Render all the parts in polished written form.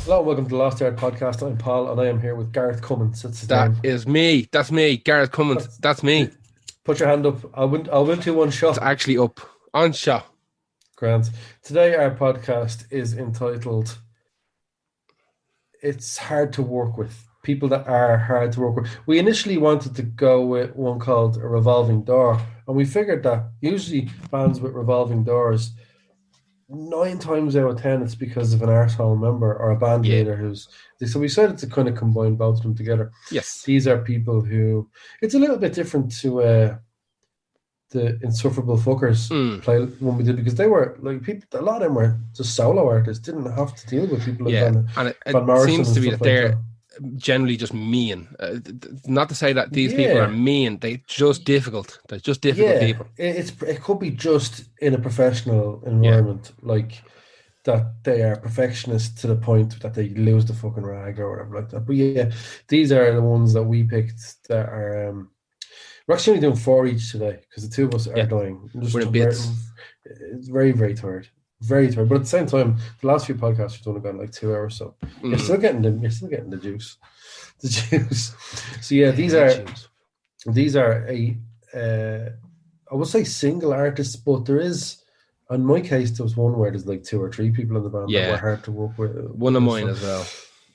Hello, and welcome to the Lost Art Podcast. I'm Paul, and I am here with Gareth Cummins. That's his That name. is me. That's me. Gareth Cummins. That's That's me. Put your hand up. I'll win 2-1 It's shot. actually up on shot. Grant. Today our podcast is entitled "It's Hard to Work With." People that are hard to work with. We initially wanted to go with one called a revolving door, and we figured that usually bands with revolving doors, 9 times out of 10, it's because of an arsehole member or a band Yeah. leader who's. So we decided to kind of combine both of them together. Yes. These are people who it's a little bit different to the Insufferable Fuckers Mm. play one we did because they were like people. A lot of them were just solo artists, didn't have to deal with people like Yeah. And it Van Morrison seems and to be stuff that like they're that. generally just mean. Not to say that these people are Yeah, mean. They're just difficult. They're just difficult yeah. people. It could be just in a professional Yeah. environment, like that they are perfectionists to the point that they lose the fucking rag or whatever like that. But yeah, these are the ones that we picked that are. We're actually only doing four each today because the two of us are Yeah. dying. We're in bits. It's very, very tired. Very tired. But at the same time, the last few podcasts we've done have gone like 2 hours, so Mm. you're still getting the juice. The juice. So yeah, Jeez. these are I would say single artists, but there is in my case there was one where there's like two or three people in the band that were Yeah. hard to work One of with. mine So as well.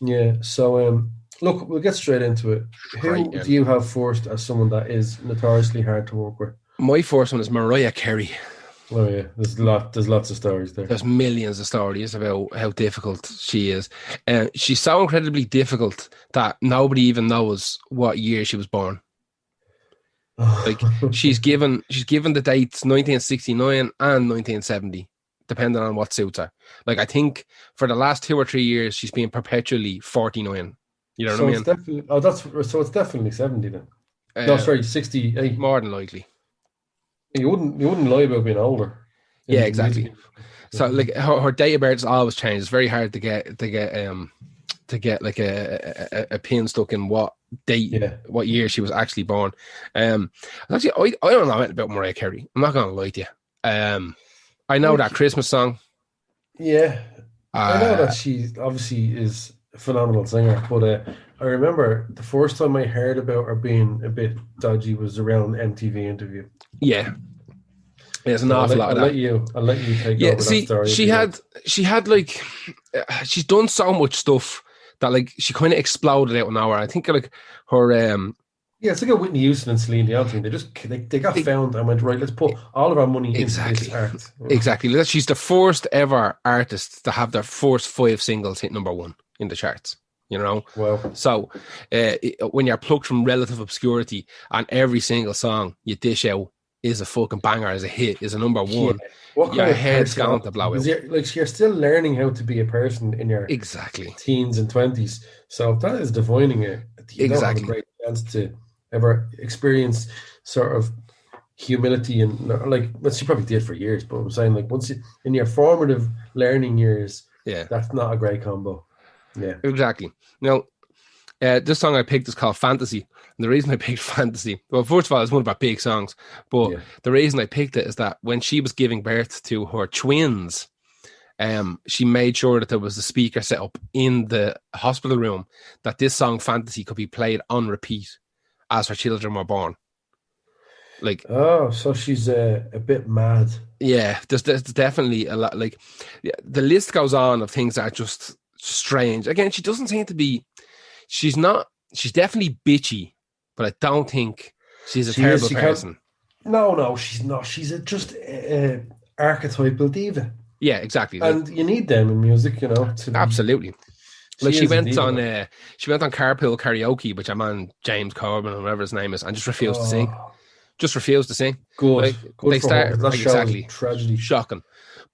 yeah. So look, we'll get straight into it. Right. Who do you have first as someone that is notoriously hard to work with? My first one is Mariah Carey. Oh yeah, there's lots of stories there. There's millions of stories about how difficult she is. She's so incredibly difficult that nobody even knows what year she was born. Like she's given the dates 1969 and 1970, depending on what suits her. Like I think for the last 2 or 3 years she's been perpetually 49. You know what So I it's mean? definitely it's definitely 70 then. No, Uh, sorry, 68. More than likely. You wouldn't lie about being older in Yeah, the music exactly. industry. So So, like her date of birth has always changed. It's very hard to get like a pin stuck in yeah. what year she was actually born. Actually, I don't know anything about Mariah Carey. I'm not gonna lie to you. I know that Like Christmas song. yeah. I know that Uh, she obviously is a phenomenal singer, but I remember the first time I heard about her being a bit dodgy was around MTV interview. yeah, there's an So awful lot of that. I'll let you take Yeah, over that see, story if you like. she had like she's done so much stuff that like she kind of exploded out of nowhere. I think like her Yeah, it's like a Whitney Houston and Celine Dion thing. They got e- found and went, right, let's put all of our money into this exactly. art. Exactly. She's the first ever artist to have their first 5 singles hit #1 in the charts. You know, Wow. so when you're plucked from relative obscurity and every single song you dish out is a fucking banger, is a hit, is a number Yeah. one, What your kind of head's person? going to blow Because out. you're still learning how to be a person in your Exactly. teens and 20s. So if that is defining it, you don't have a Exactly. great chance to ever experience sort of humility and like, well, she probably did for years, but I'm saying like in your formative learning years, Yeah. that's not a great combo. Yeah. Exactly. Now, this song I picked is called Fantasy. And the reason I picked Fantasy, well, first of all, it's one of our big songs. But Yeah. the reason I picked it is that when she was giving birth to her twins, she made sure that there was a speaker set up in the hospital room that this song Fantasy could be played on repeat as her children were born. Like, Oh, so she's a bit mad. yeah, there's definitely a lot. Like, yeah, the list goes on of things that are just strange. Again, she doesn't seem to be. She's not. She's definitely bitchy, but I don't think she's a She is. terrible She can't. person. No, she's not. She's just a archetypal diva, Yeah, exactly. Like, and you need them in music, to be. absolutely. Like She is a diva, though. she went on Carpool Karaoke, which I'm on James Corbin or whatever his name is, and just refused to sing. Oh, Just refused to sing. good, Like good they for her. start 'Cause that like shows exactly tragedy. shocking.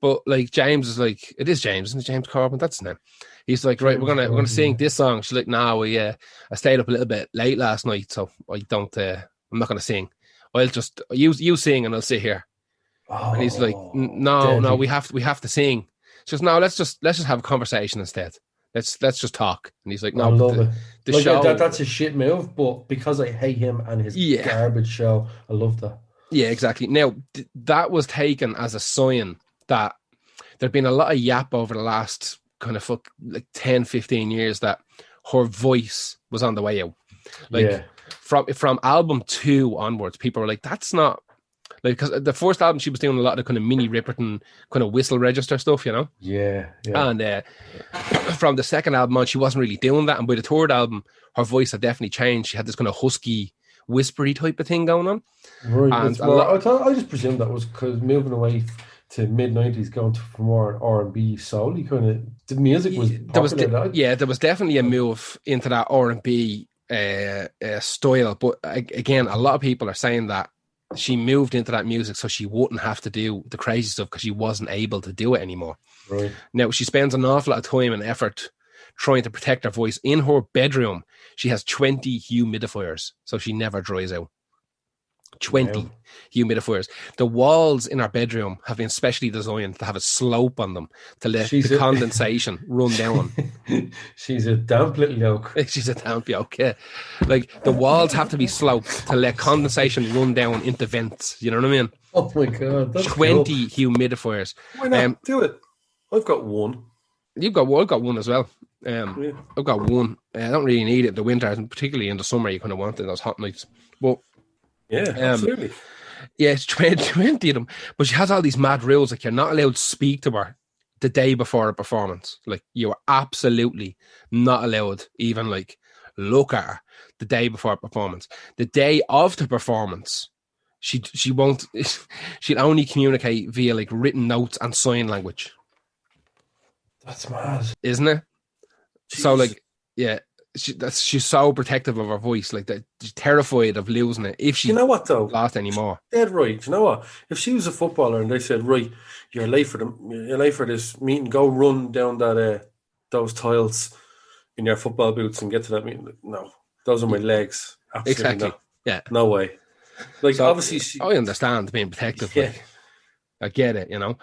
But like James is like, it is James, isn't it? James Corbin, that's his name. He's like, right, James we're gonna Corden, sing yeah. this song. She's like, no, I stayed up a little bit late last night, so I don't. I'm not gonna sing. I'll just you sing and I'll sit here. And he's like, Oh, no, deadly. we have to sing. She goes, no, let's just have a conversation instead. Let's just talk. And he's like, I no, but love it. the Like show, that's a shit move, but because I hate him and his yeah, garbage show, I love that. yeah, exactly. Now that was taken as a sign that there'd been a lot of yap over the last kind of 10, 15 years that her voice was on the way out. Like from album 2 onwards, people were like, that's not like, because the first album she was doing a lot of kind of mini Ripperton kind of whistle register stuff, you know. And from the second album on, she wasn't really doing that. And by the third album, her voice had definitely changed. She had this kind of husky, whispery type of thing going on. Right. And it's more, I just presumed that was because moving away to mid-90s, going for more R&B soul, kind of, the music was popular. There was definitely a move into that R&B style. But again, a lot of people are saying that she moved into that music so she wouldn't have to do the crazy stuff because she wasn't able to do it anymore. Right. Now, she spends an awful lot of time and effort trying to protect her voice. In her bedroom, she has 20 humidifiers, so she never dries out. 20 humidifiers. The walls in our bedroom have been specially designed to have a slope on them to let the condensation run down. She's a damp little yoke. She's a damp yoke, yeah. Like, the walls have to be sloped to let condensation run down into vents. You know what I mean? Oh my God. That's 20 humidifiers. Why not? Do it. I've got one. I've got one as well. I've got one. I don't really need it in the winter, and particularly in the summer, you kind of want it in those hot nights. But yeah, absolutely. Yeah, it's 20 of them. But she has all these mad rules, like you're not allowed to speak to her the day before a performance. Like, you are absolutely not allowed even like look at her the day before a performance. The day of the performance, she won't. She'll only communicate via like written notes and sign language. That's mad, isn't it? Jeez. So like, yeah. She's so protective of her voice, like that. She's terrified of losing it if she, you know what though, lost anymore. Dead right. You know what? If she was a footballer and they said, right, you're late for this meeting, go run down that those tiles in your football boots and get to that meeting. No, those are my legs. Absolutely exactly. not. Yeah, no way. Like, so, obviously, I understand being protective. Yeah. Like, I get it, you know.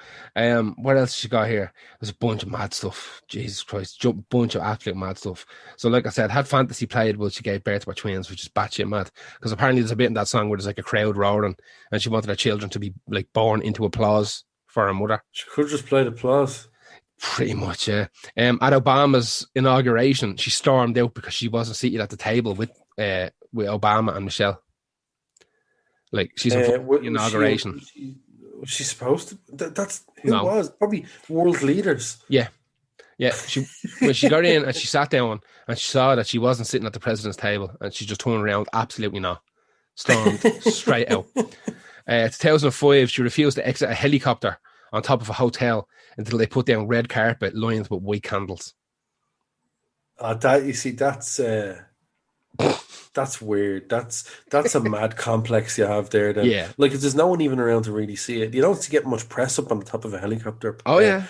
What else she got here? There's a bunch of mad stuff. Jesus Christ, bunch of absolute mad stuff. So, like I said, had fantasy played, but she gave birth to her twins, which is batshit mad. Because apparently there's a bit in that song where there's like a crowd roaring, and she wanted her children to be like born into applause for her mother. She could have just played applause. Pretty much, yeah. At Obama's inauguration, she stormed out because she wasn't seated at the table with Obama and Michelle. Like, she's in inauguration. Was she supposed to? That's who was probably world leaders. Yeah. When she got in and she sat down and she saw that she wasn't sitting at the president's table, and she just turned around, absolutely not, stormed straight out. 2005, she refused to exit a helicopter on top of a hotel until they put down red carpet lined with white candles. That's weird. That's a mad complex you have there. Then, yeah. Like, if there's no one even around to really see it, you don't get much press up on the top of a helicopter. Oh yeah.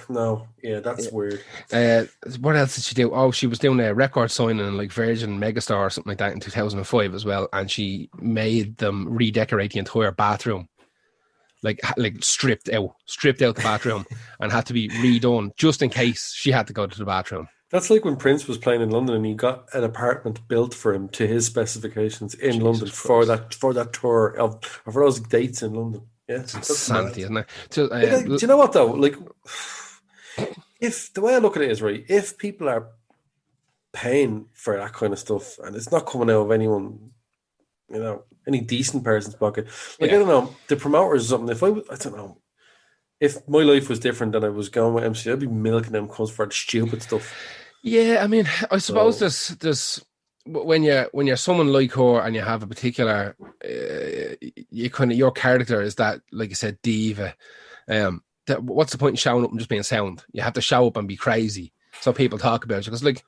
No, yeah, that's weird. What else did she do? Oh, she was doing a record signing in like Virgin Megastar or something like that in 2005 as well, and she made them redecorate the entire bathroom, like stripped out the bathroom, and had to be redone just in case she had to go to the bathroom. That's like when Prince was playing in London and he got an apartment built for him to his specifications in London for that tour for those dates in London. Yeah, it's insanity, isn't it? So, do you know what though? Like, if the way I look at it is, right, if people are paying for that kind of stuff and it's not coming out of anyone, you know, any decent person's pocket, like, I don't know, the promoters or something. If I don't know. If my life was different than I was going with MC, I'd be milking them cunts for the stupid stuff. Yeah, I mean, I suppose there's when you're someone like her and you have a particular, your character is that, like I said, diva. What's the point in showing up and just being sound? You have to show up and be crazy so people talk about you. Because like,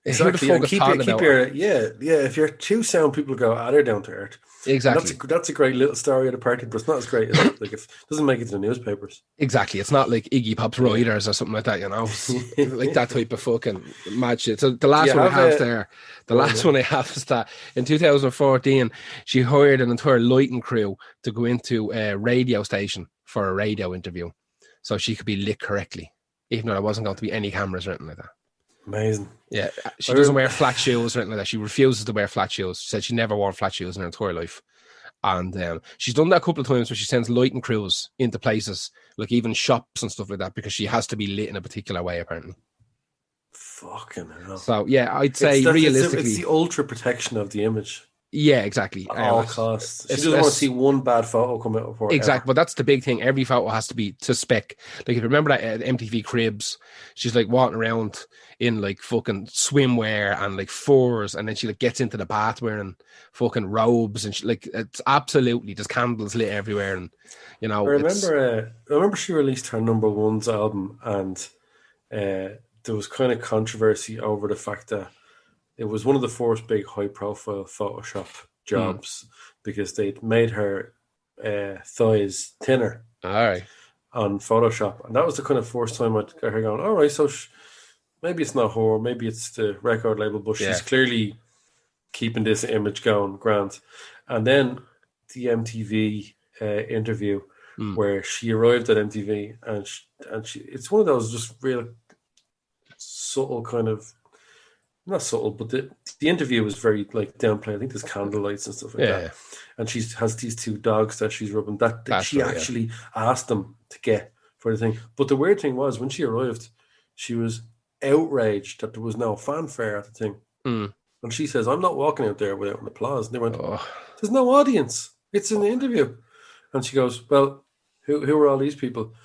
exactly, if you're too sound, people go, they're down to earth. Exactly. That's a great little story at a party, but it's not as great as like if it doesn't make it to the newspapers. Exactly. It's not like Iggy Pop's Riders or something like that, you know. Like that type of fucking mad shit. So the last one I have is that in 2014 she hired an entire lighting crew to go into a radio station for a radio interview so she could be lit correctly, even though there wasn't going to be any cameras or anything like that. Amazing. Yeah, she doesn't wear flat shoes or anything like that. She refuses to wear flat shoes. She said she never wore flat shoes in her entire life. And she's done that a couple of times where she sends lighting crews into places, like even shops and stuff like that, because she has to be lit in a particular way, apparently. Fucking hell. So, yeah, I'd It's say that it's realistically, the ultra protection of the image yeah, exactly. at all costs. She doesn't want to It's see one bad photo come out of her exactly, ever. but that's the big thing. Every photo has to be to spec. Like, if you remember that MTV Cribs, she's like walking around in like fucking swimwear and like furs, and then she like gets into the bath wearing fucking robes, and she, like, it's absolutely, there's candles lit everywhere, and it's I remember she released her number ones album, and there was kind of controversy over the fact that it was one of the first big high profile Photoshop jobs because they'd made her thighs thinner all right. on Photoshop. And that was the kind of first time I'd got her going, all right, so maybe it's not her, maybe it's the record label, but Yeah. she's clearly keeping this image going, Grant. And then the MTV interview where she arrived at MTV and she it's one of those just real subtle kind of, not subtle, but the interview was very like downplayed. I think there's candlelights and stuff like that. And she has these two dogs that she's rubbing that she right, actually asked them to get for the thing. But the weird thing was when she arrived, she was outraged that there was no fanfare at the thing. And she says, I'm not walking out there without an applause. And they went, there's no audience. It's an interview. And she goes, well, who are all these people?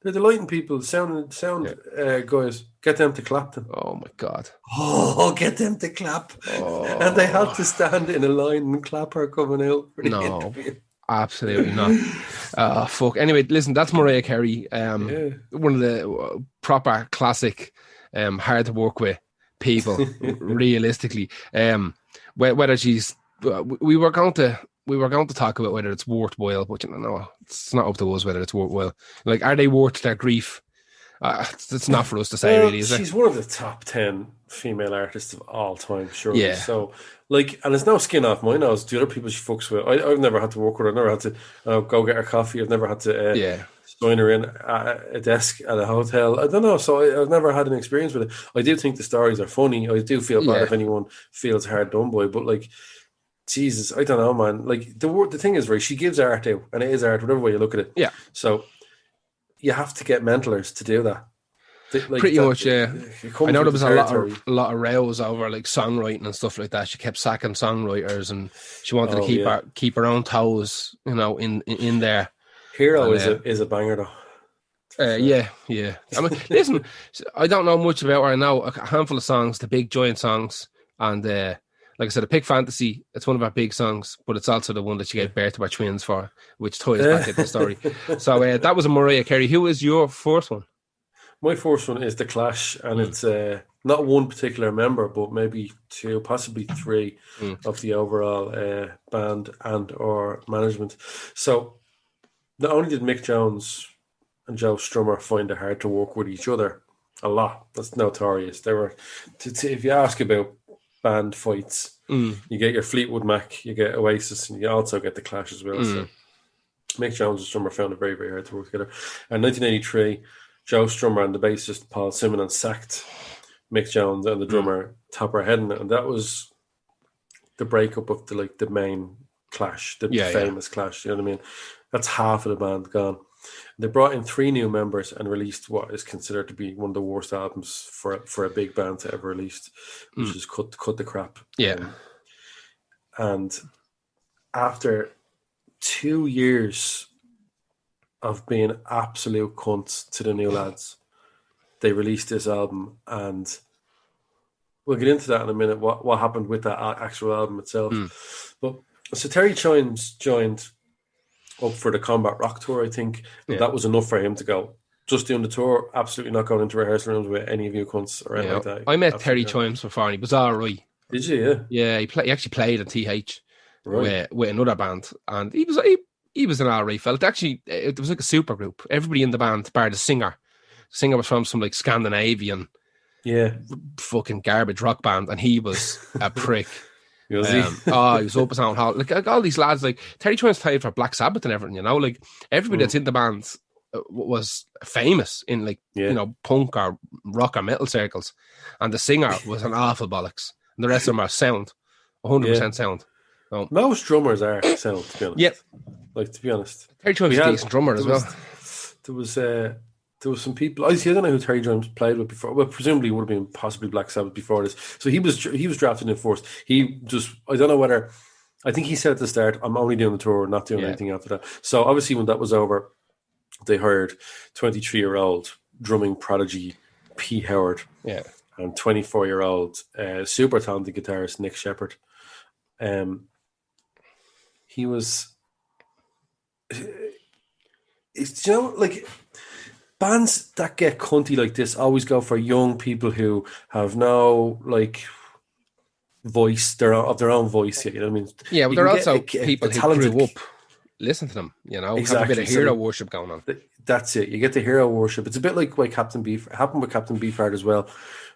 They're the lighting people, sound guys. Get them to clap them. Oh my God. Oh, get them to clap. And they had to stand in a line and clap her coming out for the interview. Absolutely not. Fuck. Anyway, listen, that's Mariah Carey. One of the proper classic, hard to work with people, realistically. Whether she's, we were going to talk about whether it's worthwhile, but no, it's not up to us whether it's worthwhile. Like, are they worth their grief? It's not for us to say, really, is it? She's one of the top 10 female artists of all time, surely. Yeah. So, like, and it's no skin off my nose. The other people she fucks with, I've never had to work with her. I've never had to go get her coffee. I've never had to join her in a desk at a hotel. I don't know. So I've never had an experience with it. I do think the stories are funny. I do feel bad if anyone feels hard done by, but like, Jesus, I don't know, man. Like, the thing is, right, she gives art out, and it is art, whatever way you look at it. Yeah. So you have to get mentalers to do that. Like pretty much, yeah. I know there was a lot of rows over like songwriting and stuff like that. She kept sacking songwriters, and she wanted to keep her own toes, in there. Hero is a banger though. Yeah. I mean, listen, I don't know much about her. I know a handful of songs, the big giant songs, and like I said, a Pick Fantasy. It's one of our big songs, but it's also the one that she gave birth to her twins for, which ties back into the story. So that was a Mariah Carey. Who is your fourth one? My fourth one is The Clash, and it's not one particular member, but maybe two, possibly three of the overall band and or management. So not only did Mick Jones and Joe Strummer find it hard to work with each other a lot, that's notorious. They were, if you ask about band fights, you get your Fleetwood Mac, you get Oasis, and you also get The Clash as well. So Mick Jones and Strummer found it very, very hard to work together. And 1983, Joe Strummer and the bassist Paul Simonon sacked Mick Jones and the drummer Topper Hedden, and that was the breakup of the main Clash, the famous Clash. You know what I mean? That's half of the band gone. They brought in 3 new members and released what is considered to be one of the worst albums for a big band to ever released, which is Cut the Crap. Yeah. And after 2 years of being absolute cunts to the new lads, they released this album, and we'll get into that in a minute, what happened with that actual album itself. But so Terry Chimes joined up for the Combat Rock tour, I think. That was enough for him to go. Just doing the tour, absolutely not going into rehearsal rooms with any of you cunts or anything like that. I met Terry Chimes before, and he was all right. Did you? Yeah, he actually played in TH with another band, and he was an all right fella. Actually, it was like a super group. Everybody in the band, bar the singer. The singer was from some like Scandinavian, fucking garbage rock band, and he was a prick. Was he? He was up his own hall. Like all these lads, like Terry Chimes played for Black Sabbath and everything. Like everybody that's in the band was famous in punk or rock or metal circles, and the singer was an awful bollocks, and the rest of them are sound, 100% sound. No. Most drummers are sound, to be Yep. honest. Like, to be honest, Terry Jones we is a had decent drummer there as well. was there was uh, there was some people. I don't know who Terry Jones played with before. Well, presumably it would have been possibly Black Sabbath before this. So he was drafted in first. He just I don't know whether I think he said at the start, "I'm only doing the tour, not doing Yeah. anything after that." So obviously when that was over, they hired 23-year-old drumming prodigy P. Howard Yeah. and 24-year-old super talented guitarist Nick Shepherd. Um, he was, it's like bands that get cunty like this always go for young people who have no like voice, of their own voice yet. You know what I mean? Yeah, but You they're can get also a people who talented, grew up listen to them, have a bit exactly. of So hero worship going on. that's it. You get the hero worship. It's a bit like why Captain Beef happened with Captain Beefheart as well.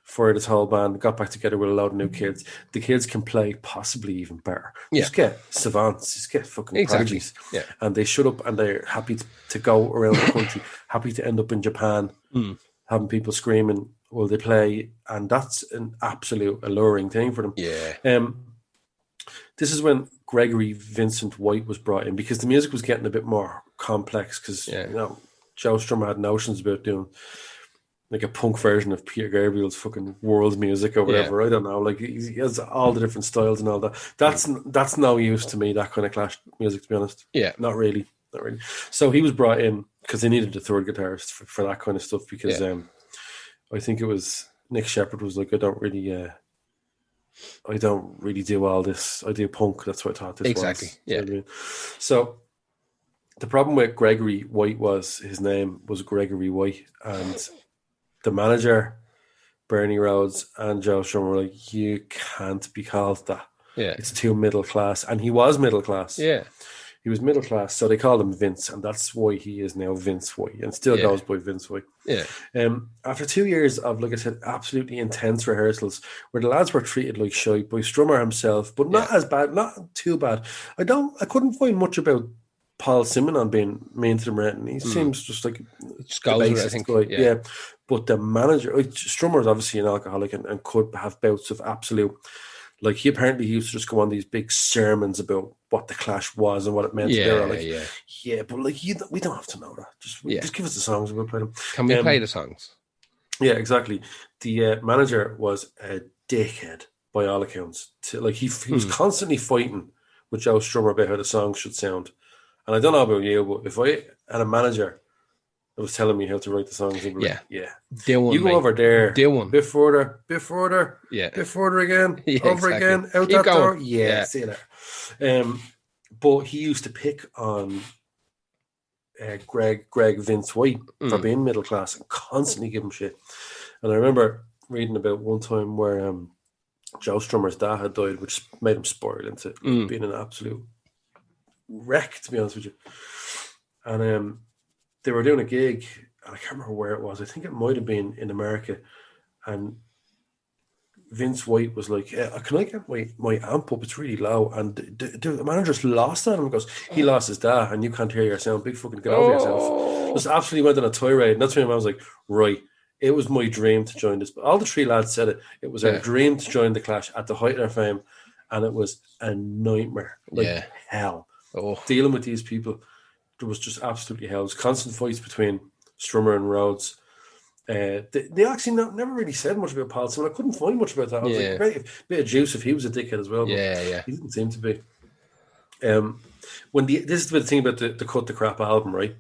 For this whole band, got back together with a load of new kids. The kids can play possibly even better. Yeah, Just get savants, just get fucking exactly. prodigies, Yeah. and they shut up and they're happy to go around the country, happy to end up in Japan, having people screaming while they play, and that's an absolute alluring thing for them. Yeah. This is when Gregory Vincent White was brought in because the music was getting a bit more complex because Joe Strummer had notions about doing like a punk version of Peter Gabriel's fucking world music or whatever. I don't know. Like he has all the different styles and all that. That's no use to me, that kind of Clash music, to be honest. Yeah. Not really. So he was brought in because they needed a third guitarist for that kind of stuff because I think it was Nick Shepherd was like, I don't really do all this. I do punk. That's what I thought this was. Exactly. Yeah. You know what I mean? So the problem with Gregory White was his name was Gregory White, and the manager, Bernie Rhodes, and Joe Strummer were like, you can't be called that. Yeah. It's too middle class. And he was middle class. Yeah. He was middle class, so they called him Vince, and that's why he is now Vince White, and still goes by Vince White. Yeah. After 2 years of, like I said, absolutely intense rehearsals, where the lads were treated like shite by Strummer himself, but not as bad, not too bad. I couldn't find much about Paul Simonon being mean to them or anything. He seems just like just goes with it, I think. guy. Yeah. But the manager, Strummer is obviously an alcoholic and could have bouts of absolute. Like he used to just go on these big sermons about what the Clash was and what it meant. But like we don't have to know that. Just give us the songs and we'll play them. Can we play the songs? Yeah, exactly. The manager was a dickhead by all accounts. He was constantly fighting with Joe Strummer about how the songs should sound. And I don't know about you, but if I had a manager that was telling me how to write the songs, I'd be like, you go over there, bit further, bit further again, over again, out that door. See you there. But he used to pick on Greg Vince White for being middle class and constantly give him shit. And I remember reading about one time where Joe Strummer's dad had died, which made him spoil into being an absolute wreck, to be honest with you. And they were doing a gig, and I can't remember where it was. I think it might have been in America. And Vince White was like, can I get my amp up? It's really low. And the manager just lost at him and goes, he lost his dad and you can't hear your sound. Big fucking get over yourself. Just absolutely went on a tirade. And that's when I was like, right, it was my dream to join this. But all the three lads said it. It was our dream to join the Clash at the height of their fame. And it was a nightmare. Hell. Dealing with these people, there was just absolutely hell. It was constant fights between Strummer and Rhodes. They actually never really said much about Paul Simon. I couldn't find much about that. I was like, great, a bit of juice if he was a dickhead as well. But he didn't seem to be. This is the thing about the Cut the Crap album, right?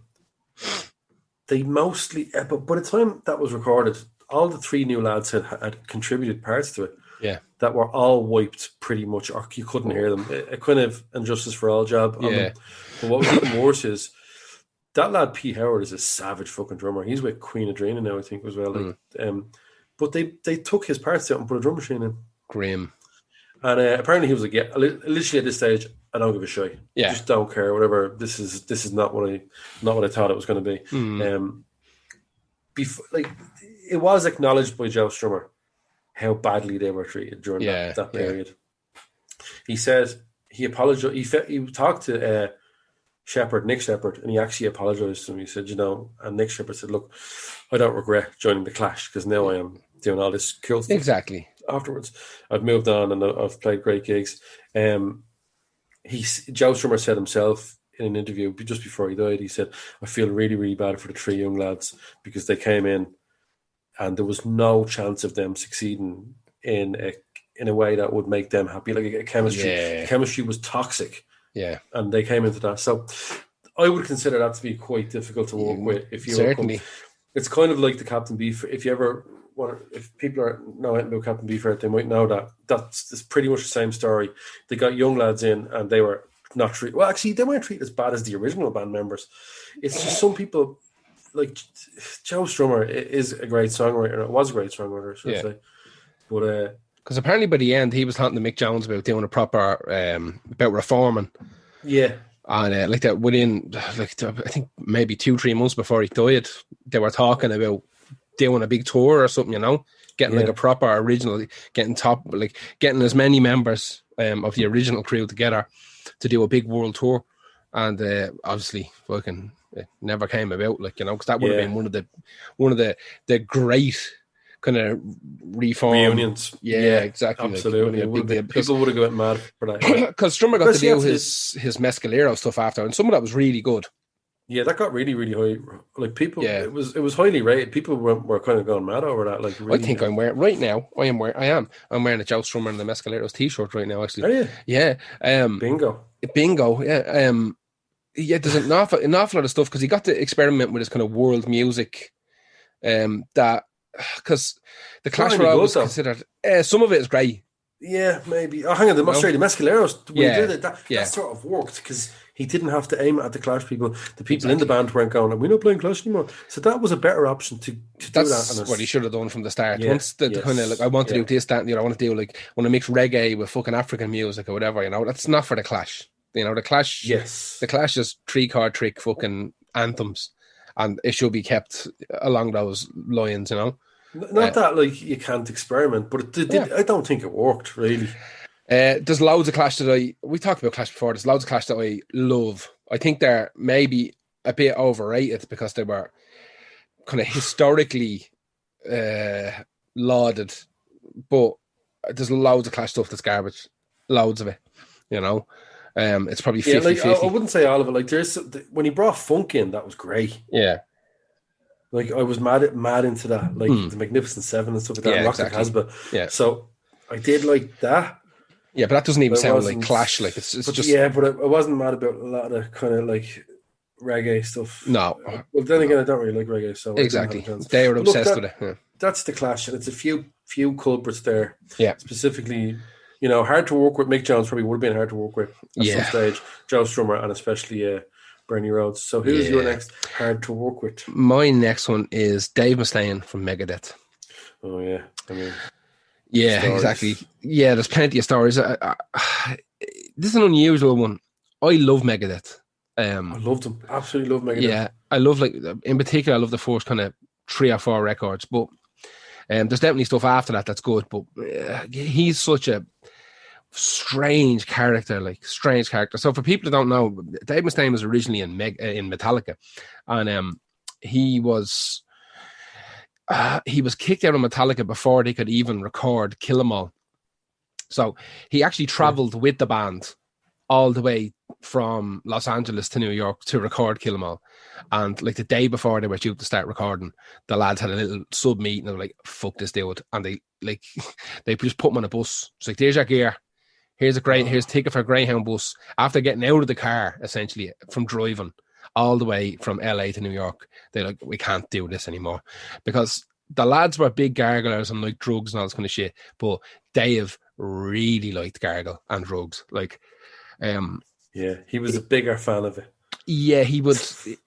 They mostly, but by the time that was recorded, all the three new lads had contributed parts to it. Yeah, that were all wiped pretty much, or you couldn't hear them. A kind of Injustice for All job on them. But what was even worse is that lad P. Howard is a savage fucking drummer. He's with Queen Adrena now, I think, as well. But they took his parts out and put a drum machine in. Grim. And apparently he was like, literally at this stage, I don't give a shit. Yeah, just don't care. Whatever. This is not what I thought it was going to be. It was acknowledged by Joe Strummer how badly they were treated during that period. He said he apologized. He talked to Nick Shepherd, and he actually apologized to him. He said, and Nick Shepherd said, look, I don't regret joining the Clash because now I am doing all this cool stuff. Exactly. Afterwards, I've moved on and I've played great gigs. Joe Strummer said himself in an interview just before he died, he said, "I feel really, really bad for the three young lads because they came in and there was no chance of them succeeding in a way that would make them happy. Like a chemistry, the Yeah. chemistry was toxic, Yeah. and they came into that. So I would consider that to be quite difficult to work with if you come. Certainly. It's kind of like the Captain Beef. If you ever want, if people are know anything about Captain Beefheart, they might know that it's pretty much the same story. They got young lads in, and they were not treated well. Actually, they weren't treated as bad as the original band members. It's just some people like Joe Strummer is a great songwriter. It was a great songwriter, should I say? But because apparently by the end he was talking to Mick Jones about doing a proper about reforming. yeah. And like that within, like I think maybe 2-3 months before he died, they were talking about doing a big tour or something, you know, getting like a proper original, getting as many members of the original crew together to do a big world tour. And obviously, fucking, it never came about, like, you know, because that would have been one of the great kind of reform reunions. Yeah, exactly. Absolutely. Like, people would have gone mad for that. Because Strummer got to do his Mescalero stuff after, and some of that was really good. Yeah, that got really, really high. Like people, it was highly rated. People were kind of going mad over that. Like, really, I think I'm wearing right now. I'm wearing a Joe Strummer and the Mescaleros t-shirt right now. Actually, are you? Yeah. Bingo. Yeah. Yeah. There's an awful lot of stuff because he got to experiment with his kind of world music. That because the Clash were always considered. Some of it is great. Yeah, maybe. Oh, hang on, the Mescaleros. When he did it, that sort of worked because he didn't have to aim at the Clash people. The people in the band weren't going, "We're not playing Clash anymore." So that was a better option to do that. That's what he should have done from the start. Once the kind of like, I want to do this, that, and the other. I want to mix reggae with fucking African music or whatever. You know, that's not for the Clash. You know, the Clash. Yes, the Clash is 3-card trick fucking anthems, and it should be kept along those lines. You know. Not that like you can't experiment, but I don't think it worked really. There's loads of Clash that we talked about Clash before. There's loads of Clash that I love. I think they're maybe a bit overrated because they were kind of historically lauded, but there's loads of Clash stuff that's garbage. Loads of it, you know. It's probably 50-50. Like, I wouldn't say all of it. Like there's when he brought funk in, that was great. Yeah. Like I was mad into that, like the Magnificent Seven and stuff like that, and Rock the Casbah. Yeah. So I did like that. Yeah, but that doesn't even sound like Clash. Like it's just but I wasn't mad about a lot of kind of like reggae stuff. No. Well, then again, I don't really like reggae, so exactly they were obsessed with it. Yeah. That's the Clash, and it's a few culprits there. Yeah, specifically, you know, hard to work with. Mick Jones probably would have been hard to work with at some stage. Joe Strummer and especially Bernie Rhodes. So who's your next hard to work with? My next one is Dave Mustaine from Megadeth. Oh yeah, I mean, stories. Exactly. Yeah, there's plenty of stories. This is an unusual one. I love Megadeth. I loved them. Absolutely love Megadeth. Yeah, I love in particular. I love the first kind of 3 or 4 records, but there's definitely stuff after that that's good. But he's such a strange character. So for people that don't know, Dave Mustaine was originally in Metallica, and he was kicked out of Metallica before they could even record Kill 'Em All. So he actually traveled with the band all the way from Los Angeles to New York to record Kill 'Em All. And like the day before they were due to start recording, the lads had a little sub meeting and they were like, "Fuck this dude," and they just put him on a bus. It's like, "There's your gear. Here's a ticket for a Greyhound bus." After getting out of the car, essentially from driving all the way from LA to New York, they're like, "We can't do this anymore," because the lads were big garglers and like drugs and all this kind of shit. But Dave really liked gargle and drugs. Like, he was a bigger fan of it. Yeah, he would.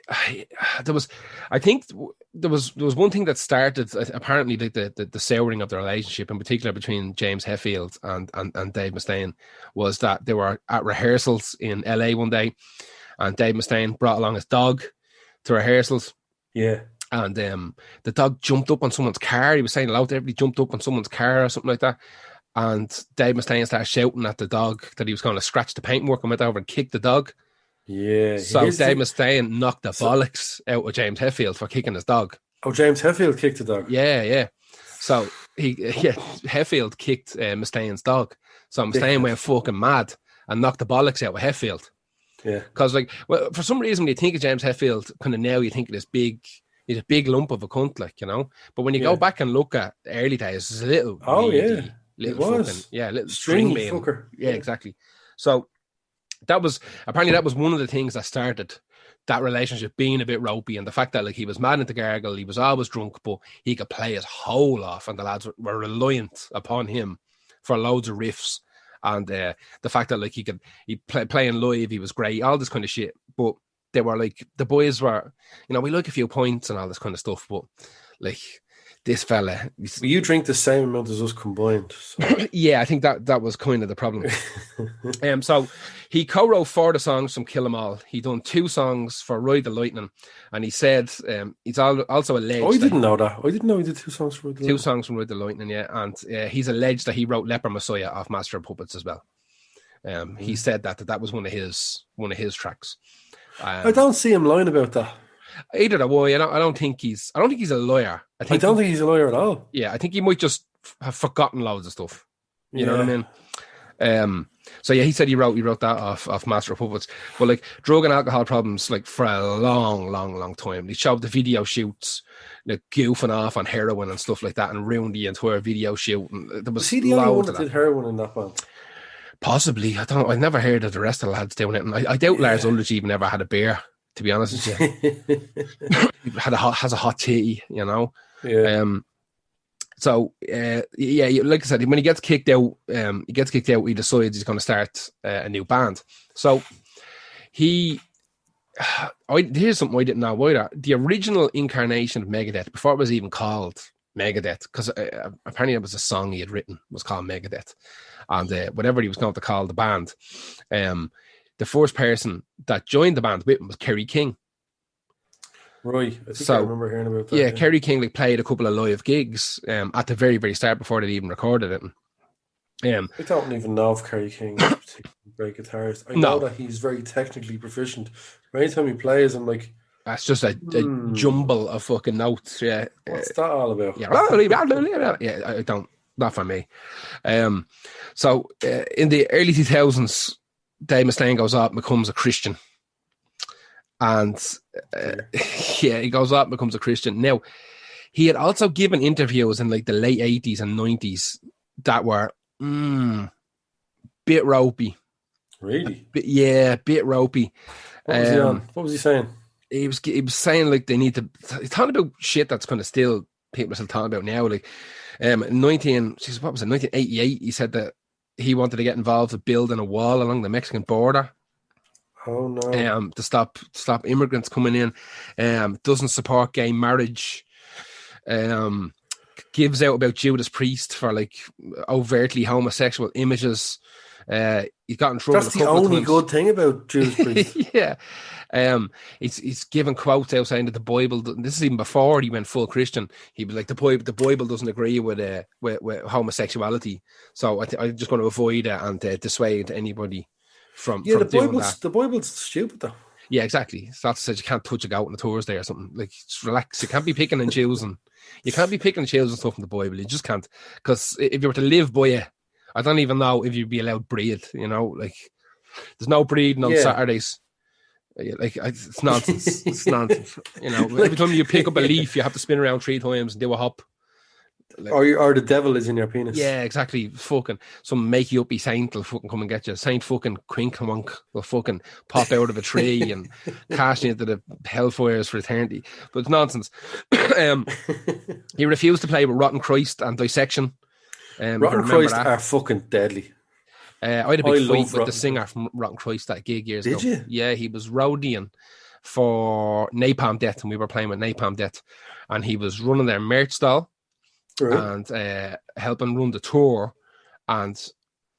I think there was one thing that started apparently like the souring of the relationship, in particular between James Hetfield and Dave Mustaine, was that they were at rehearsals in LA one day, and Dave Mustaine brought along his dog to rehearsals. Yeah. And the dog jumped up on someone's car. He was saying aloud to everybody, jumped up on someone's car or something like that. And Dave Mustaine started shouting at the dog that he was going to scratch the paintwork, and went over and kicked the dog. Yeah. So Dave Mustaine knocked the bollocks out of James Hetfield for kicking his dog. Oh, James Hetfield kicked the dog? Yeah. So Hetfield kicked Mustaine's dog. So Mustaine went fucking mad and knocked the bollocks out with Hetfield. Yeah. Because, like, well, for some reason, when you think of James Hetfield, kind of now you think of this big, he's a big lump of a cunt, like, you know. But when you go back and look at the early days, it's a little Oh, yeah. He little fucking, was. little string Stringy bean. fucker. Yeah, exactly. So that was one of the things that started that relationship being a bit ropey, and the fact that, like, he was mad into Gargle, he was always drunk, but he could play his whole off, and the lads were reliant upon him for loads of riffs. And the fact that, like, he playing live, he was great, all this kind of shit. But they were like, the boys were, you know, we like a few points and all this kind of stuff, but like this fella, well, you drink the same amount as us combined. So. Yeah, I think that was kind of the problem. So he co-wrote 4 of the songs from Kill 'Em All. He done 2 songs for Ride the Lightning, and he said he's also alleged. Oh, I didn't know that. I didn't know he did 2 songs for Ride the Lightning. 2 songs from Ride the Lightning, yeah, and he's alleged that he wrote Leper Messiah off Master of Puppets as well. He said that was one of his tracks. I don't see him lying about that. Either way, I don't think he's a liar. I don't think he's a liar at all. Yeah, I think he might just have forgotten loads of stuff. You know what I mean? So yeah, he said he wrote that off Master of Puppets. But like drug and alcohol problems, like for a long time. He showed the video shoots, like goofing off on heroin and stuff like that, and ruined the entire video shoot. And there was he the only one that did heroin in that band? Possibly. I never heard of the rest of the lads doing it, and I doubt Lars Ulrich even ever had a beer. To be honest with you, has a hot tea, you know. Yeah. So like I said, when he gets kicked out, he decides he's going to start a new band. So here's something I didn't know either. The original incarnation of Megadeth, before it was even called Megadeth, because apparently it was a song he had written, was called Megadeth, and whatever he was going to call the band, the first person that joined the band with him was Kerry King. Right, I think I remember hearing about that. Yeah, Kerry King played a couple of live gigs at the very, very start before they even recorded it. I don't even know if Kerry King is a particularly great guitarist. I know that he's very technically proficient. But anytime he plays, I'm like, that's just a jumble of fucking notes. Yeah, what's that all about? Yeah, I don't. Not for me. So in the early 2000s, Dave Mustaine goes out and becomes a Christian. And he goes out and becomes a Christian. Now, he had also given interviews in like the late 80s and 90s that were bit ropey. Really? Bit ropey. What was he on? What was he saying? He was saying like they need to. He's talking about shit that's kind of still people are still talking about now. Like 1988, he said that he wanted to get involved with building a wall along the Mexican border. Oh no! To stop immigrants coming in. Doesn't support gay marriage. Gives out about Judas Priest for like overtly homosexual images. He got in trouble. That's the only good thing about Judas Priest. Yeah. He's given quotes out saying that the Bible. This is even before he went full Christian. He was like the Bible doesn't agree with homosexuality. So I'm just going to avoid it and dissuade anybody from doing that. The Bible's stupid though. Yeah, exactly. So that says you can't touch a goat on a Thursday or something. Like, just relax. You can't be picking and choosing. You can't be picking and choosing stuff in the Bible. You just can't. Because if you were to live by it, I don't even know if you'd be allowed breed. You know, like there's no breeding on Saturdays. Like it's nonsense. It's nonsense. You know, every time you pick up a leaf, you have to spin around 3 times and do a hop. Like, or the devil is in your penis. Yeah, exactly. Fucking some make you uppy saint will fucking come and get you. Saint fucking Quinkmonk will fucking pop out of a tree and cast you into the hellfires for eternity. But it's nonsense. He refused to play with Rotten Christ and Dissection. Rotten Christ are fucking deadly. I had a big fight with the singer from Rotten Christ that gig years ago. Did you? Yeah, he was roadieing for Napalm Death, and we were playing with Napalm Death, and he was running their merch stall. Right. And helping run the tour, and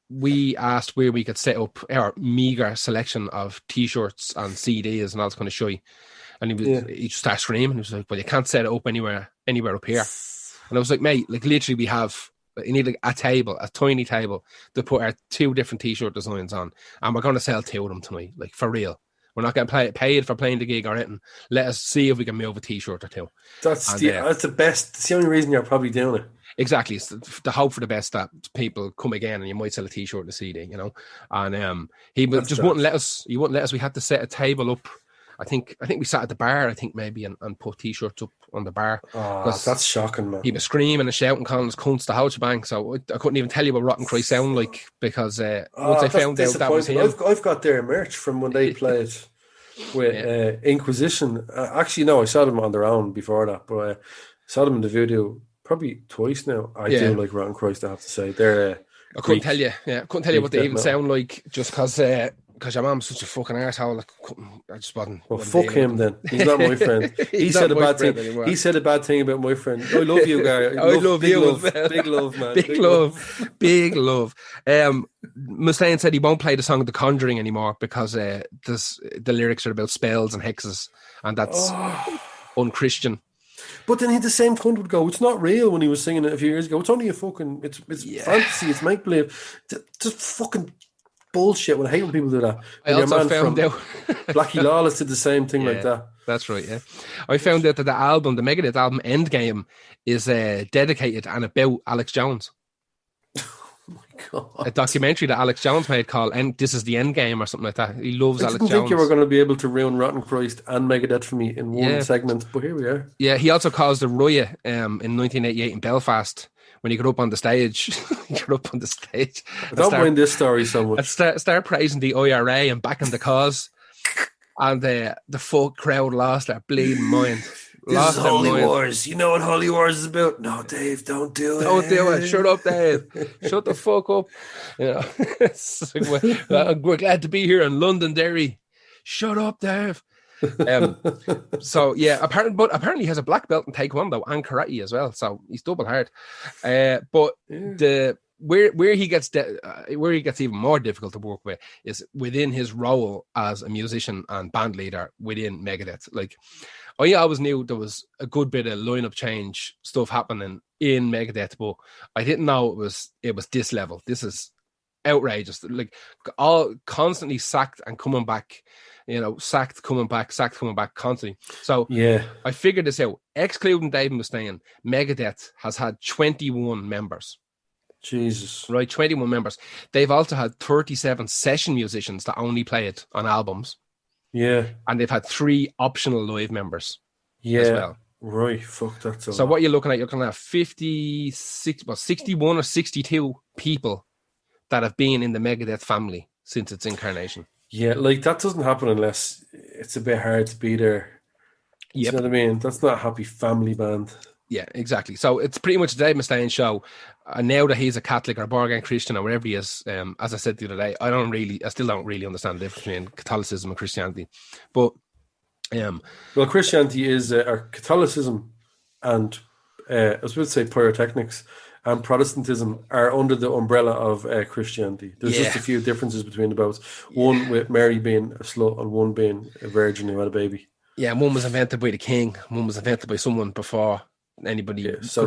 we asked where we could set up our meager selection of t-shirts and CDs and all this kind of shit. And he just started screaming. He was like, "Well, you can't set it up anywhere up here." And I was like, "Mate, like literally, you need like a table, a tiny table to put our 2 different t-shirt designs on, and we're going to sell 2 of them tonight, like for real. We're not getting paid for playing the gig or anything. Let us see if we can move a T-shirt or two. That's And the best. It's the only reason you're probably doing it. exactly, it's the hope for the best that people come again, and you might sell a T-shirt and a CD, you know. And he just wouldn't let us. He wouldn't let us. We had to set a table up. I think we sat at the bar. I think maybe and put T-shirts up on the bar. Oh, that's shocking, man. He was screaming and shouting, calling us cunts to Houch Bank. So I couldn't even tell you what Rotten Christ sound like because once I found out that was him, I've got their merch from when they played with Inquisition. Actually, no, I saw them on their own before that, but I saw them in the video probably twice now. I do like Rotten Christ, I have to say. They're I couldn't tell you. Yeah, I couldn't tell you what they even sound like just because your mom's such a fucking arsehole. I just wasn't. Well, fuck him then. He's not my friend. He said a bad thing. Anymore. He said a bad thing about my friend. I love you, Gary. I love you. Love. Big love, man. Big love. Big love. Mustaine said he won't play the song The Conjuring anymore because the lyrics are about spells and hexes, and that's unchristian. But then the same cunt would go, it's not real when he was singing it a few years ago. It's only a fucking, it's fantasy, it's make-believe. Just fucking bullshit. I hate when people do that. I also found out Blackie Lawless did the same thing like that. That's right, yeah. I found out that the Megadeth album Endgame is dedicated and about Alex Jones. Oh my God. A documentary that Alex Jones made called This Is the Endgame or something like that. He loves Alex Jones. I didn't think you were going to be able to ruin Rotten Christ and Megadeth for me in one segment, but here we are. Yeah, he also caused a riot in 1988 in Belfast when he got up on the stage. I don't mind this story so much. Start praising the IRA and backing the cause. And the full crowd lost their bleeding mind. This is Holy Wars. You know what Holy Wars is about? No, Dave, don't do it. Don't do it. Shut up, Dave. Shut the fuck up. You know, we're glad to be here in Londonderry. Shut up, Dave. So yeah, apparently he has a black belt in Taekwondo and karate as well. So he's double hard. But where he gets even more difficult to work with is within his role as a musician and band leader within Megadeth. Like, I always knew there was a good bit of lineup change stuff happening in Megadeth, but I didn't know it was this level. This is outrageous. Like, all constantly sacked and coming back. You know, sacked, coming back constantly. So yeah, I figured this out. Excluding Dave Mustaine, Megadeth has had 21 members. Jesus. Right, 21 members. They've also had 37 session musicians that only played on albums. Yeah. And they've had 3 optional live members as well. Right, fuck, that's a So lot. What you're looking at, you're going to have 61 or 62 people that have been in the Megadeth family since its incarnation. Yeah, like that doesn't happen unless it's a bit hard to be there. Yep. You know what I mean? That's not a happy family band. Yeah, exactly. So it's pretty much Dave Mustaine show. Now that he's a Catholic or born again Christian or wherever he is, as I said the other day, I still don't really understand the difference between Catholicism and Christianity. But well, Christianity is or Catholicism and I was about to say pyrotechnics and Protestantism are under the umbrella of Christianity. There's just a few differences between the both. One with Mary being a slut and one being a virgin who had a baby. Yeah, one was invented by the king. One was invented by someone before anybody. Yeah, so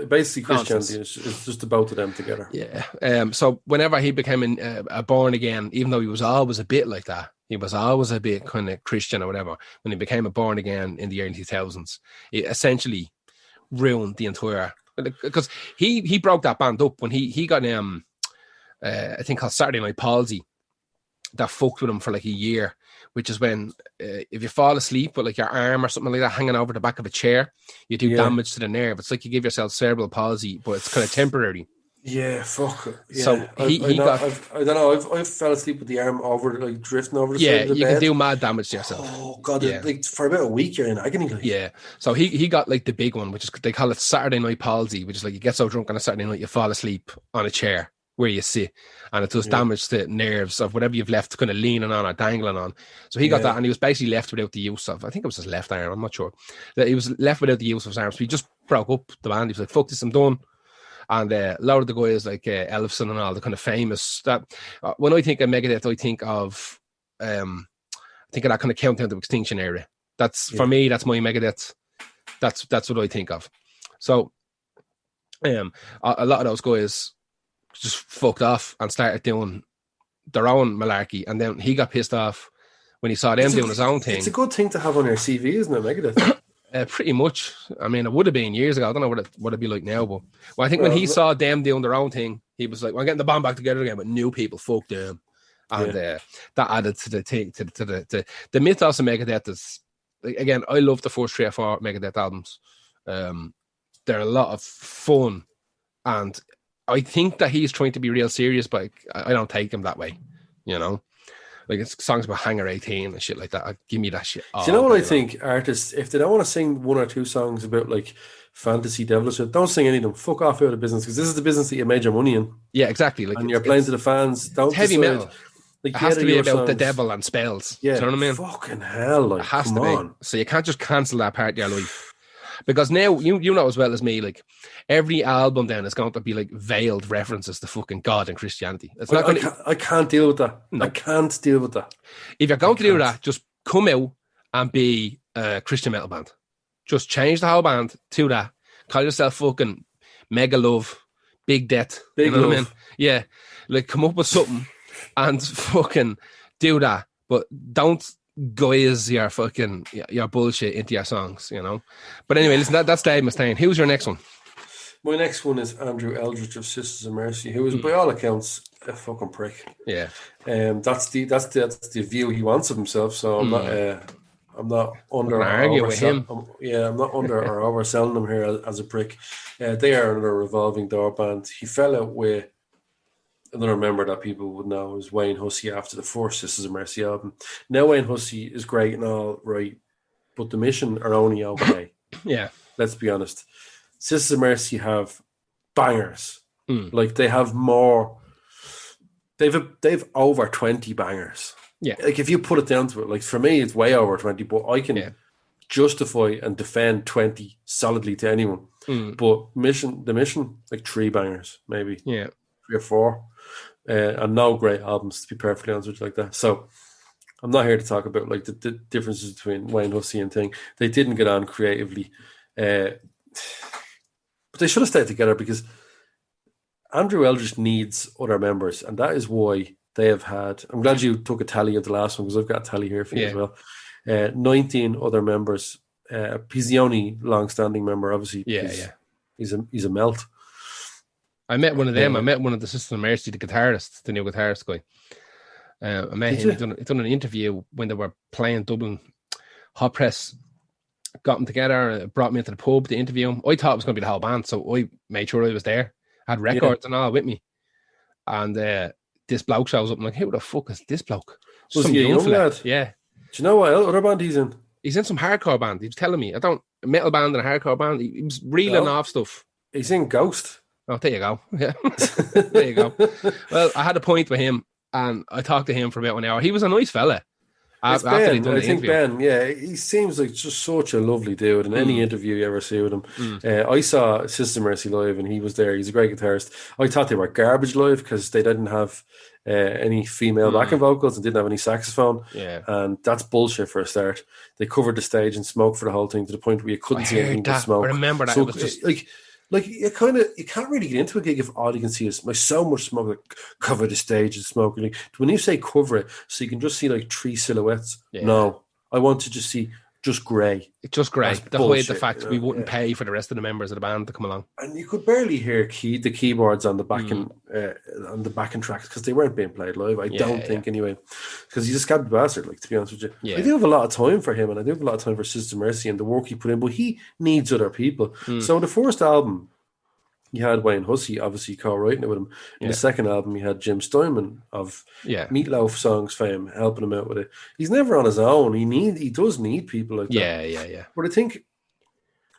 basically Christianity is just the both of them together. Yeah. So whenever he became a born again, even though he was always a bit like that, he was always a bit kind of Christian or whatever. When he became a born again in the early 2000s, it essentially ruined the entire. Because he broke that band up when he got I think called Saturday Night Palsy that fucked with him for like a year, which is when if you fall asleep with like your arm or something like that hanging over the back of a chair, you do damage to the nerve. It's like you give yourself cerebral palsy, but it's kind of temporary. Yeah, fuck it. Yeah. So I don't know. I've fell asleep with the arm over, like drifting over the side of the bed. Yeah, you can do mad damage to yourself. Oh god, like for about a week you're in agony. Like. Yeah. So he got like the big one, which is they call it Saturday Night Palsy, which is like you get so drunk on a Saturday night you fall asleep on a chair where you sit, and it does damage to nerves of whatever you've left kind of leaning on or dangling on. So he got that, and he was basically left without the use of, I think it was his left arm, I'm not sure. That he was left without the use of his arm. So he just broke up the band. He was like, fuck this, I'm done. And a lot of the guys like Ellefson and all the kind of famous that when I think of Megadeth, I think of that kind of countdown to extinction area. That's for me. That's my Megadeth. That's what I think of. So a lot of those guys just fucked off and started doing their own malarkey, and then he got pissed off when he saw them doing his own It's a thing. good thing to have on your CV, isn't it, Megadeth? Pretty much. I mean, it would have been years ago. I don't know what it'd be like now, but I think when he Well, saw them doing their own thing, he was like, "We're getting the band back together again, but new people, fuck them." And yeah. that added to the thing, to the mythos of Megadeth is, like, again, I love the first 3 or 4 Megadeth albums. They're a lot of fun, and I think that he's trying to be real serious, but I don't take him that way, you know. Like, it's songs about Hangar 18 and shit like that. Give me that shit. Do you know what I think? Artists, if they don't want to sing 1 or 2 songs about like fantasy devilish, don't sing any of them. Fuck off out of business, because this is the business that you made your money in, Yeah, exactly. Like, and you're playing to the fans. Don't heavy decide. metal. Like, It has to be your about the songs. devil and spells. Yeah, do you know what I mean? fucking hell, like, It has come to be. on. So you can't just cancel that part of your life. Because now, you know as well as me, like, every album then is going to be like veiled references to fucking God and Christianity. It's not going to. I can't deal with that. No. I can't deal with that. If you're going to do that, just come out and be a Christian metal band. Just change the whole band to that. Call yourself fucking Mega Love, Big Death. Big you know Love. what I mean? Yeah. Like, come up with something and fucking do that. But don't guise your fucking your bullshit into your songs, you know. But anyway, listen, that's Dave Mustaine. Who's your next one? My next one is Andrew Eldridge of Sisters of Mercy, who is by all accounts a fucking prick. Yeah. That's the view he wants of himself. So I'm not under argue with him. I'm not under or overselling him here as a prick. They are another revolving door band. He fell out with another member that people would know is Wayne Hussey after the first Sisters of Mercy album. Now Wayne Hussey is great and all right, but the Mission are only okay. Yeah. Let's be honest. Sisters of Mercy have bangers. Like, they have more. They've over 20 bangers. Yeah. Like, if you put it down to it, like, for me, it's way over 20, but I can justify and defend 20 solidly to anyone. But the Mission, like 3 bangers, maybe. Yeah. 3 or 4. And no great albums, to be perfectly honest with you, like that. So I'm not here to talk about like the differences between Wayne Hussey and Thing. They didn't get on creatively, but they should have stayed together, because Andrew Eldridge needs other members, and that is why they have had. I'm glad you took a tally of the last one, because I've got a tally here for you as well. 19 other members. He's the only long-standing member, obviously. Yeah. He's a melt. I met one of them. I met one of the Sisters of Mercy, the guitarist, the new guitarist guy. I met him. He done an interview when they were playing Dublin. Hot Press got them together, brought me into the pub to interview him. I thought it was going to be the whole band, so I made sure I was there. I had records and all with me. And this bloke shows up. I'm like, who the fuck is this bloke? Was he a young lad? Yeah. Do you know what other band he's in? He's in some hardcore band. He was telling me. A metal band and a hardcore band. He was reeling off stuff. He's in Ghost. Oh, there you go. Yeah. There you go. Well, I had a point with him, and I talked to him for about an hour. He was a nice fella. It's Ben. I think Ben, he seems like just such a lovely dude. In any interview you ever see with him, I saw Sister Mercy live, and he was there. He's a great guitarist. I thought they were garbage live because they didn't have any female backing vocals and didn't have any saxophone. Yeah, and that's bullshit for a start. They covered the stage and smoked for the whole thing to the point where you couldn't see anything but smoke. I remember that. So it was just like you can't really get into a gig if all you can see is like so much smoke. Like, cover the stage and smoke. Like, when you say cover it, so you can just see like 3 silhouettes. Yeah. No, I want to just see just grey. It's just grey. The whole the fact we wouldn't pay for the rest of the members of the band to come along, and you could barely hear the keyboards on the backing tracks because they weren't being played live. I don't think anyway, because he's a scabby bastard. Like, to be honest with you, I do have a lot of time for him, and I do have a lot of time for Sister Mercy and the work he put in. But he needs other people. So the first album, you had Wayne Hussey obviously co-writing it with him. In the second album, you had Jim Steinman of Meatloaf Songs fame helping him out with it. He's never on his own. He does need people like that. Yeah. But I think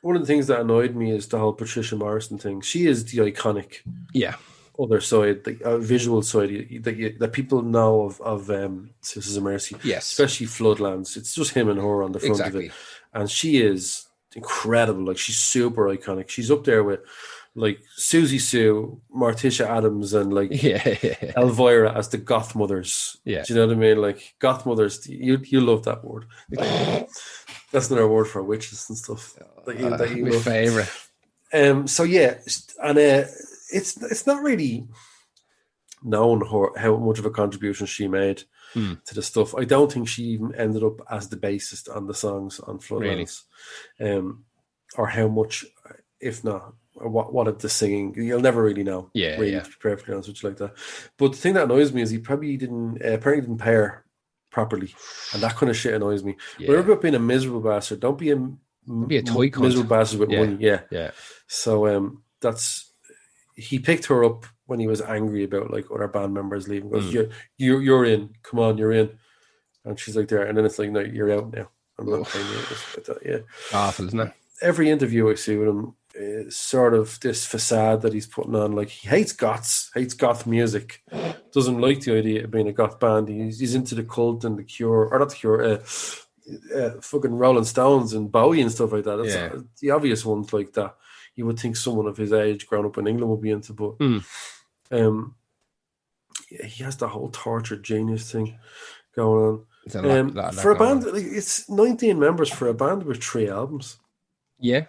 one of the things that annoyed me is the whole Patricia Morrison thing. She is the iconic other side, the visual side that people know of Sisters of Mercy. Yes. Especially Floodlands. It's just him and her on the front of it. And she is incredible. Like, she's super iconic. She's up there with like Susie Sue, Morticia Adams, and like Elvira as the goth mothers. Yeah. Do you know what I mean? Like, goth mothers, you love that word. That's another word for witches and stuff. That you my love. favorite. So yeah, and it's not really known how much of a contribution she made to the stuff. I don't think she even ended up as the bassist on the songs on Really? Floodlands, or how much, if not, or what of the singing. You'll never really know. Yeah, Really, yeah, to be perfectly honest with you, like that. But the thing that annoys me is he probably didn't apparently didn't pay her properly, and that kind of shit annoys me. We're yeah. about being a miserable bastard. Don't be a Don't be a toy cunt. miserable bastard with Yeah, money. Yeah. yeah. So that's he picked her up when he was angry about like other band members leaving. Goes, you're in. Come on, you're in. And she's like there, and then it's like, no, you're out now. I'm not paying you. Like that. Yeah. Awful, isn't it? Every interview I see with him is sort of this facade that he's putting on. Like he hates goth music, doesn't like the idea of being a goth band. He's into the Cult and the Cure, or not the Cure, fucking Rolling Stones and Bowie and stuff like that. That's the obvious ones like that. You would think someone of his age, growing up in England, would be into, but he has the whole tortured genius thing going on. It's a lot For a going band, on. like, it's 19 members for a band with 3 albums. Yeah,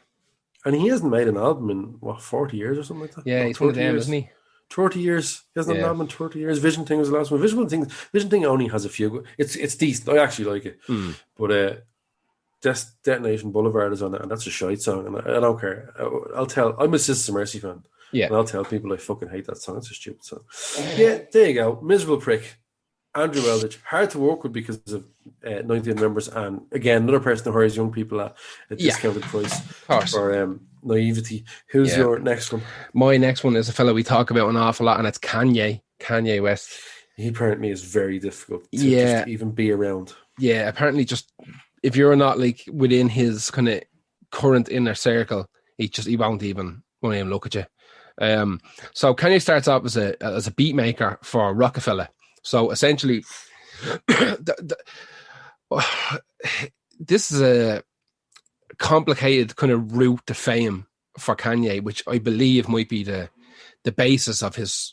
And he hasn't made an album in, what, 40 years or something like that? yeah. No, He's one of 30 them, years. isn't he? 30 years. He hasn't had an Yeah. album in 30 years. Vision Thing was the last one. Vision Thing only has a few. It's decent. I actually like it. But Detonation Boulevard is on it, and that's a shite song. And I don't care. I'm a Sisters of Mercy fan. Yeah. And I'll tell people I fucking hate that song. It's a stupid song. Yeah, there you go. Miserable prick. Andrew Eldridge, hard to work with because of 19 members, and again, another person who hires young people at a discounted price for naivety. Who's your next one? My next one is a fellow we talk about an awful lot, and it's Kanye West. He apparently is very difficult to just even be around. Yeah, apparently just if you're not like within his kind of current inner circle, he won't even look at you. So Kanye starts off as a beat maker for Rockefeller. So essentially, this is a complicated kind of route to fame for Kanye, which I believe might be the basis of his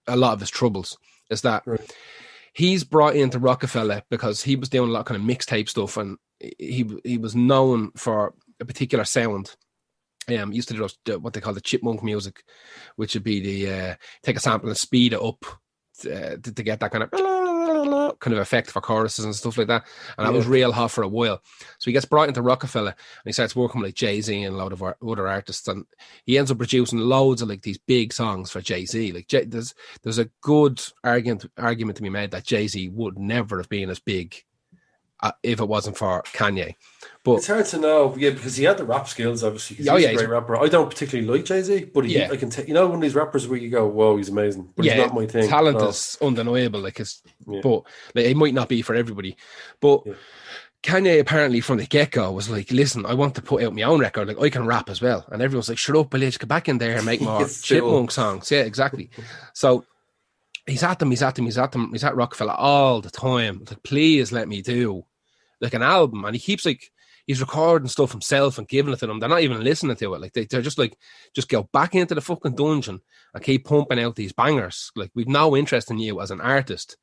a lot of his troubles. Is that he's brought into Rockefeller because he was doing a lot of kind of mixtape stuff, and he was known for a particular sound. Used to do what they call the chipmunk music, which would be the take a sample and speed it up to get that kind of effect for choruses and stuff like that. And that was real hot for a while. So he gets brought into Rockefeller and he starts working with like Jay-Z and a lot of other artists, and he ends up producing loads of like these big songs for Jay-Z. Like there's a good argument to be made that Jay-Z would never have been as big if it wasn't for Kanye. But it's hard to know, because he had the rap skills, obviously. He's a great rapper. I don't particularly like Jay-Z, but I can tell, one of these rappers where you go, "Whoa, he's amazing." But he's not my thing. Talent is undeniable, but like, it might not be for everybody. But Kanye apparently from the get-go was like, "Listen, I want to put out my own record. Like I can rap as well." And everyone's like, "Shut up, Billy, get back in there and make more chipmunk songs." Yeah, exactly. So he's at Rockefeller all the time. Like, please let me do like an album, and he keeps like. He's recording stuff himself and giving it to them. They're not even listening to it. Like they're just like, just go back into the fucking dungeon and keep pumping out these bangers. Like, we've no interest in you as an artist.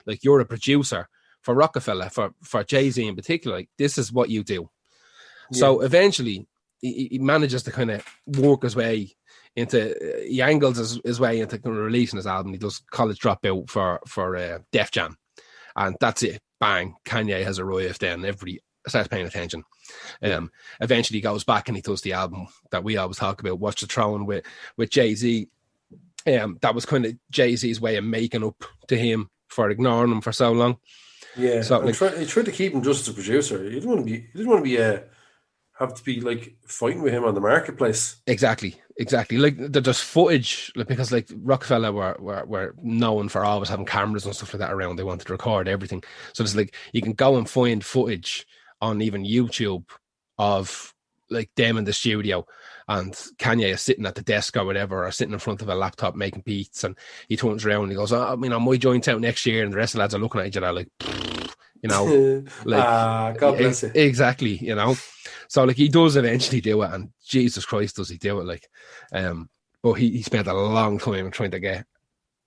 Like, you're a producer for Rockefeller, for Jay-Z in particular. Like, this is what you do. Yeah. So eventually he manages to kind of work his way into, he angles his way into kind of releasing his album. He does College Dropout for Def Jam. And that's it. Bang. Kanye has arrived then. Everybody starts paying attention. Eventually he goes back and he does the album that we always talk about, Watch the Throne, with Jay-Z. That was kind of Jay-Z's way of making up to him for ignoring him for so long. Yeah, so he tried to keep him just as a producer. He didn't want to be have to be like fighting with him on the marketplace. Exactly. Like there's footage, like, because like Rockefeller were known for always having cameras and stuff like that around. They wanted to record everything. So it's like you can go and find footage on even YouTube of like them in the studio, and Kanye is sitting at the desk or whatever, or sitting in front of a laptop making beats, and he turns around and he goes, "I mean, my joint's out next year," and the rest of the lads are looking at each other like, like, God bless you. Exactly, So like he does eventually do it, and Jesus Christ, does he do it? Like, but he spent a long time trying to get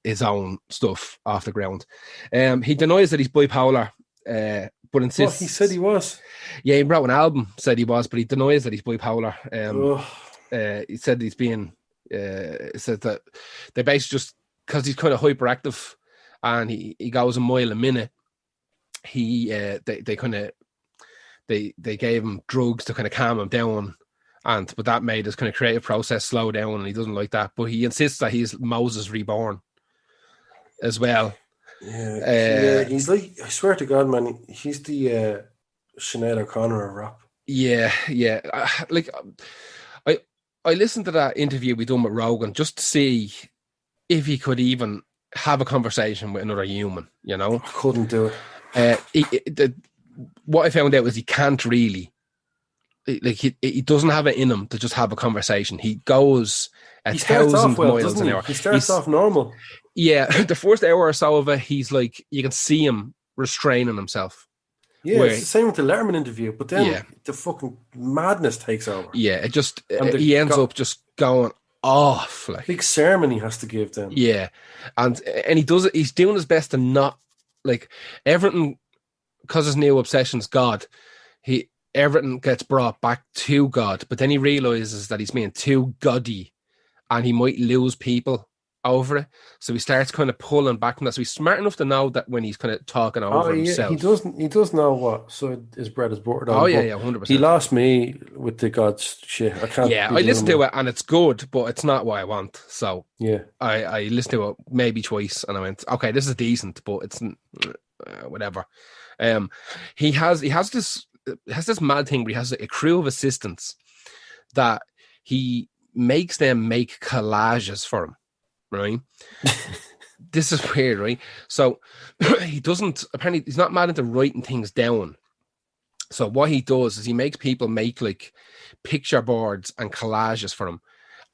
his own stuff off the ground. He denies that he's bipolar. But insists. He said he was. Yeah, he wrote an album, said he was, but he denies that he's bipolar. He said he's being. Said that they basically just because he's kind of hyperactive and he goes a mile a minute. They kind of they gave him drugs to kind of calm him down, but that made his kind of creative process slow down, and he doesn't like that. But he insists that he's Moses reborn as well. Yeah, he's like, I swear to God, man, he's the Sinead O'Connor of rap. Yeah. Like I I listened to that interview we done with Rogan just to see if he could even have a conversation with another human. I couldn't do it. What I found out is he can't really. Like he doesn't have it in him to just have a conversation. He goes he starts off 1,000 well, miles doesn't an he? hour. He starts off normal. Yeah, the first hour or so of it, he's like, you can see him restraining himself. Yeah, it's the same with the Letterman interview, but then the fucking madness takes over. Yeah, it just he ends up just going off. Like big sermon he has to give them. Yeah, and he does it. He's doing his best to not like everything because his new obsession's God. Everything gets brought back to God, but then he realizes that he's being too goddy, and he might lose people over it. So he starts kind of pulling back from that. So he's smart enough to know that when he's kind of talking over himself. He does know what so his bread is buttered on. 100%. He lost me with the God's shit. I can't. Yeah, I listen to it and it's good, but it's not what I want. So yeah, I listened to it maybe twice and I went, okay, this is decent, but it's whatever. He has this mad thing where he has a crew of assistants that he makes them make collages for him, right? This is weird, right? So apparently he's not mad into writing things down. So what he does is he makes people make like picture boards and collages for him.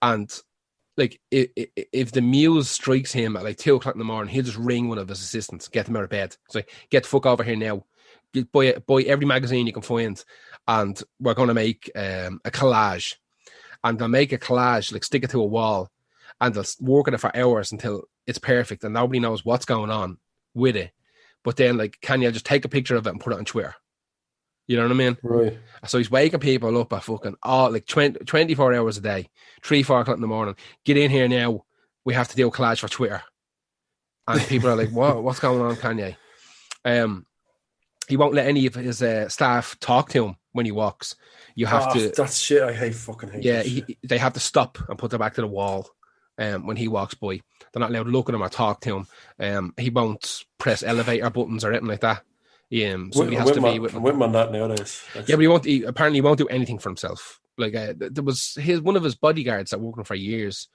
And like if the muse strikes him at like 2:00 in the morning, he'll just ring one of his assistants, get them out of bed. So get the fuck over here now. Buy every magazine you can find, and we're going to make a collage. And they'll make a collage, like stick it to a wall, and they'll work on it for hours until it's perfect, and nobody knows what's going on with it. But then, like, can you just take a picture of it and put it on Twitter? You know what I mean? Right. So he's waking people up at fucking 24 hours a day, 3-4 o'clock in the morning. Get in here now. We have to do a collage for Twitter. And people are like, what's going on, Kanye? He won't let any of his staff talk to him when he walks. You have to. That's shit. I fucking hate. Yeah, they have to stop and put their back to the wall when he walks by. They're not allowed to look at him or talk to him. He won't press elevator buttons or anything like that. Somebody has to be with him. I'm with him on that nowadays. Yeah, but apparently he won't do anything for himself. Like there was one of his bodyguards that worked for years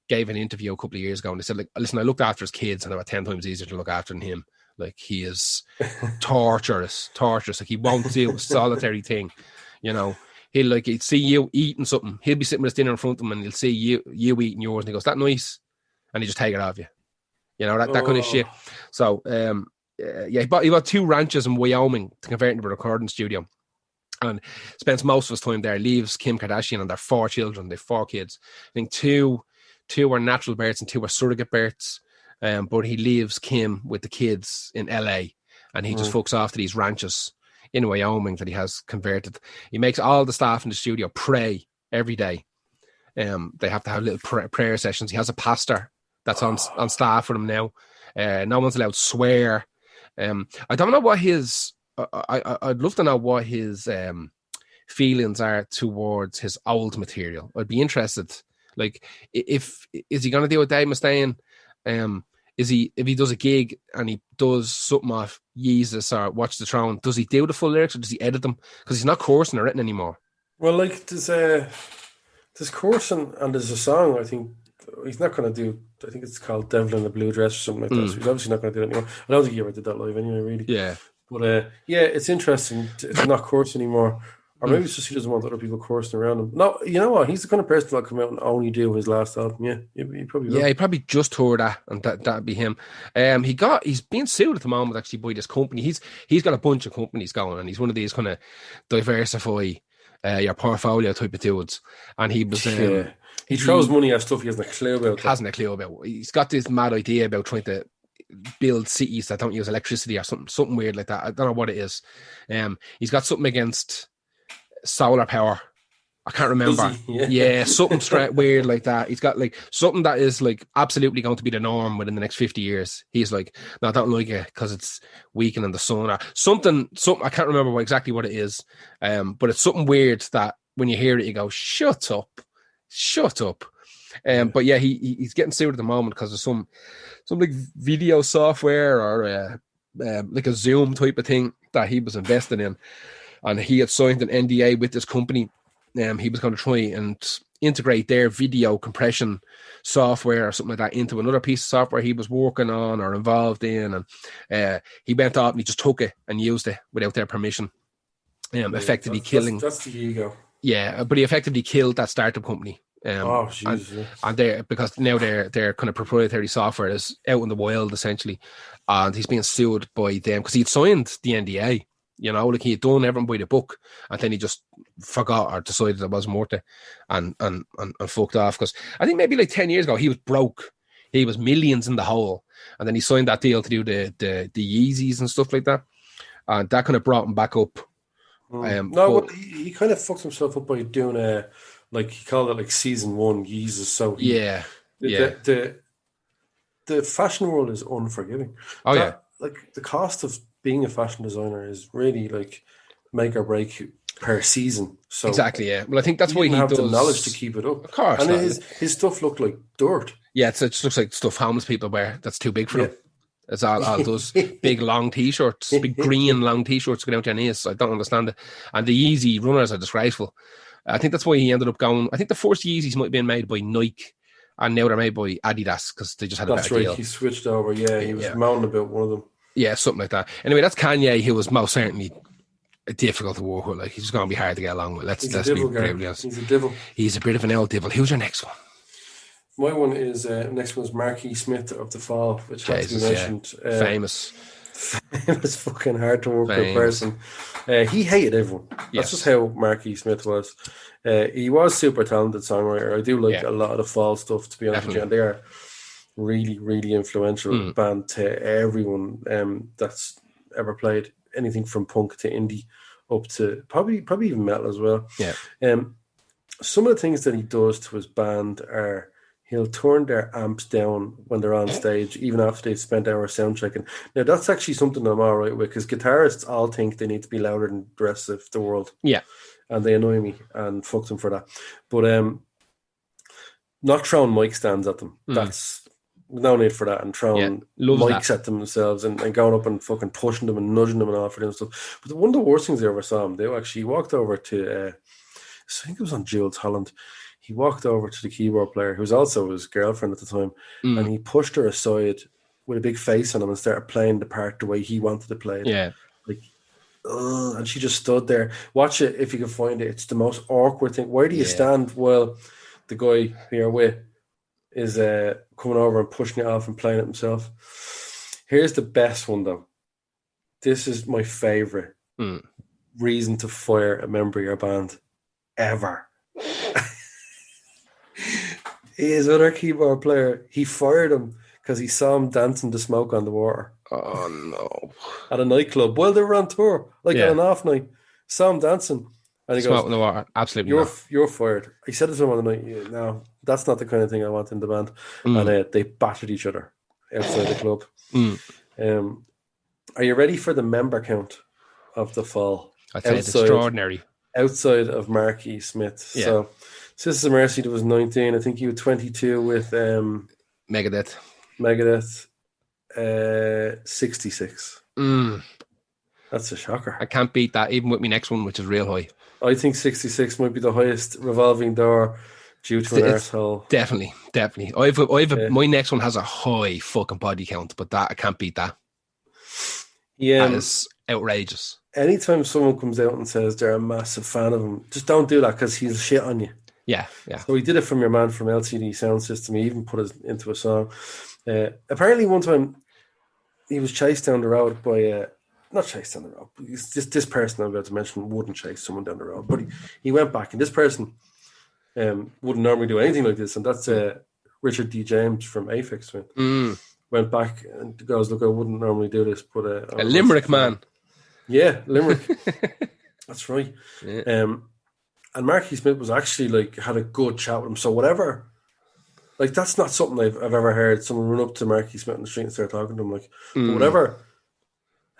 gave an interview a couple of years ago, and they said, like, listen, I looked after his kids, and they were 10 times easier to look after than him. Like, he is torturous. Like, he won't do a solitary thing. He'd see you eating something. He'll be sitting with his dinner in front of him, and he'll see you eating yours, and he goes, "That nice?" And he just take it off you. That kind of shit. So, he bought 2 ranches in Wyoming to convert into a recording studio, and spends most of his time there. Leaves Kim Kardashian and their 4 children. They have 4 kids. I think two were natural births and 2 were surrogate births. But he leaves Kim with the kids in LA, and he just fucks off to these ranches in Wyoming that he has converted. He makes all the staff in the studio pray every day. They have to have little prayer sessions. He has a pastor that's on staff with him now. No one's allowed to swear. I don't know what his. I'd love to know what his feelings are towards his old material. I'd be interested. Like, is he going to do a Dave Mustaine? If he does a gig and he does something off Yeezus or Watch the Throne, does he do the full lyrics or does he edit them? Because he's not coursing or written anymore. Well, like there's coursing and there's a song. I think he's not going to do. I think it's called "Devil in a Blue Dress" or something like that. So he's obviously not going to do it anymore. I don't think he ever did that live anyway. Really. Yeah. But it's interesting to not course anymore. Or maybe it's just he doesn't want other people coursing around him. No, you know what? He's the kind of person that'll come out and only do his last album. Yeah, he probably will. Yeah, he probably just toured that, and that'd be him. He's being sued at the moment actually by this company. He's got a bunch of companies going, and he's one of these kind of diversify your portfolio type of dudes. And he was he throws money at stuff he hasn't a clue about. He's got this mad idea about trying to build cities that don't use electricity or something weird like that. I don't know what it is. He's got something against solar power, I can't Does remember. he? Yeah. Yeah, something weird like that. He's got like something that is like absolutely going to be the norm within the next 50 years. He's like, no, I don't like it because it's weakening the sun or something. I can't remember exactly what it is. But it's something weird that when you hear it, you go, shut up, shut up. Yeah. But yeah, he's getting sued at the moment because of some like video software or like a Zoom type of thing that he was investing in, and he had signed an NDA with this company. He was going to try and integrate their video compression software or something like that into another piece of software he was working on or involved in, and he went out and he just took it and used it without their permission, effectively killing. That's the ego. Yeah, but he effectively killed that startup company. Oh, jeez. And because now their kind of proprietary software is out in the wild essentially, and he's being sued by them because he'd signed the NDA. You know, like he had done everything by the book, and then he just forgot or decided it wasn't worth it, and fucked off. Because I think maybe like 10 years ago he was broke, he was millions in the hole, and then he signed that deal to do the Yeezys and stuff like that, and that kind of brought him back up. Well, he kind of fucked himself up by doing like he called it like season 1 Yeezus. So the fashion world is unforgiving. Like the cost of being a fashion designer is really like make or break per season. So exactly, yeah. Well, I think that's why he have does the knowledge to keep it up. Of course, and his stuff looked like dirt. Yeah, it just looks like stuff homeless people wear. That's too big for them. It's all those big long t-shirts, big green long t-shirts going down to your knees. I don't understand it. And the Yeezy runners are disgraceful. I think that's why he ended up going. I think the first Yeezys might have been made by Nike, and now they're made by Adidas because they just had a better deal. He switched over. Yeah, he was moaning about one of them. Yeah, something like that. Anyway, that's Kanye, who was most certainly difficult to work with. Like, he's going to be hard to get along with. Let's be bravely honest. He's a devil. He's a bit of an old devil. Who's your next one? My one is next one's Marquis Smith of the Fall, which has to be mentioned. Famous fucking hard to work with person. He hated everyone. That's just how Marquis Smith was. He was super talented songwriter. I do like a lot of the Fall stuff, to be honest with you. And they are really, really influential band to everyone that's ever played anything from punk to indie up to probably even metal as well. Yeah. Some of the things that he does to his band are he'll turn their amps down when they're on stage, even after they've spent hours sound checking. Now, that's actually something I'm all right with, because guitarists all think they need to be louder than the rest of the world. Yeah. And they annoy me, and fuck them for that. But not throwing mic stands at them. That's no need for that. And throwing mics at them themselves and going up and fucking pushing them and nudging them and all for them stuff. But one of the worst things I ever saw him do, actually, he walked over to, I think it was on Jules Holland. He walked over to the keyboard player, who was also his girlfriend at the time, and he pushed her aside with a big face on him and started playing the part the way he wanted to play it. Yeah. Like, and she just stood there. Watch it if you can find it. It's the most awkward thing. Where do you stand while the guy who you're with is coming over and pushing it off and playing it himself? Here's the best one, though. This is my favorite reason to fire a member of your band ever. His other keyboard player, he fired him because he saw him dancing to Smoke on the Water. Oh, no. At a nightclub while they were on tour, on an off night. Saw him dancing. And he Smoke goes, on the Water, absolutely you're fired. He said it to him on the night, no, that's not the kind of thing I want in the band. And they battered each other outside the club. Are you ready for the member count of the Fall? I'd say it's extraordinary. Outside of Marquis Smith. Yeah. So Sisters of Mercy, there was 19. I think you had 22 with Megadeth. 66. That's a shocker. I can't beat that, even with my next one, which is real high. I think 66 might be the highest revolving door due to an arsehole. Definitely. My next one has a high fucking body count, but that I can't beat that. Yeah. That is outrageous. Anytime someone comes out and says they're a massive fan of him, just don't do that, because he'll shit on you. Yeah. So he did it from your man from LCD Sound System. He even put it into a song. Apparently one time he was chased down the road by not chased down the road, but this person I'm about to mention wouldn't chase someone down the road, but he went back, and this person wouldn't normally do anything like this, and that's Richard D. James from Aphex went back and goes, look, I wouldn't normally do this, but a Limerick man. Yeah, Limerick. That's right. Yeah. And Marky Smith was actually like had a good chat with him. So whatever, like that's not something I've ever heard someone run up to Marky Smith on the street and start talking to him. Like, but Mm, whatever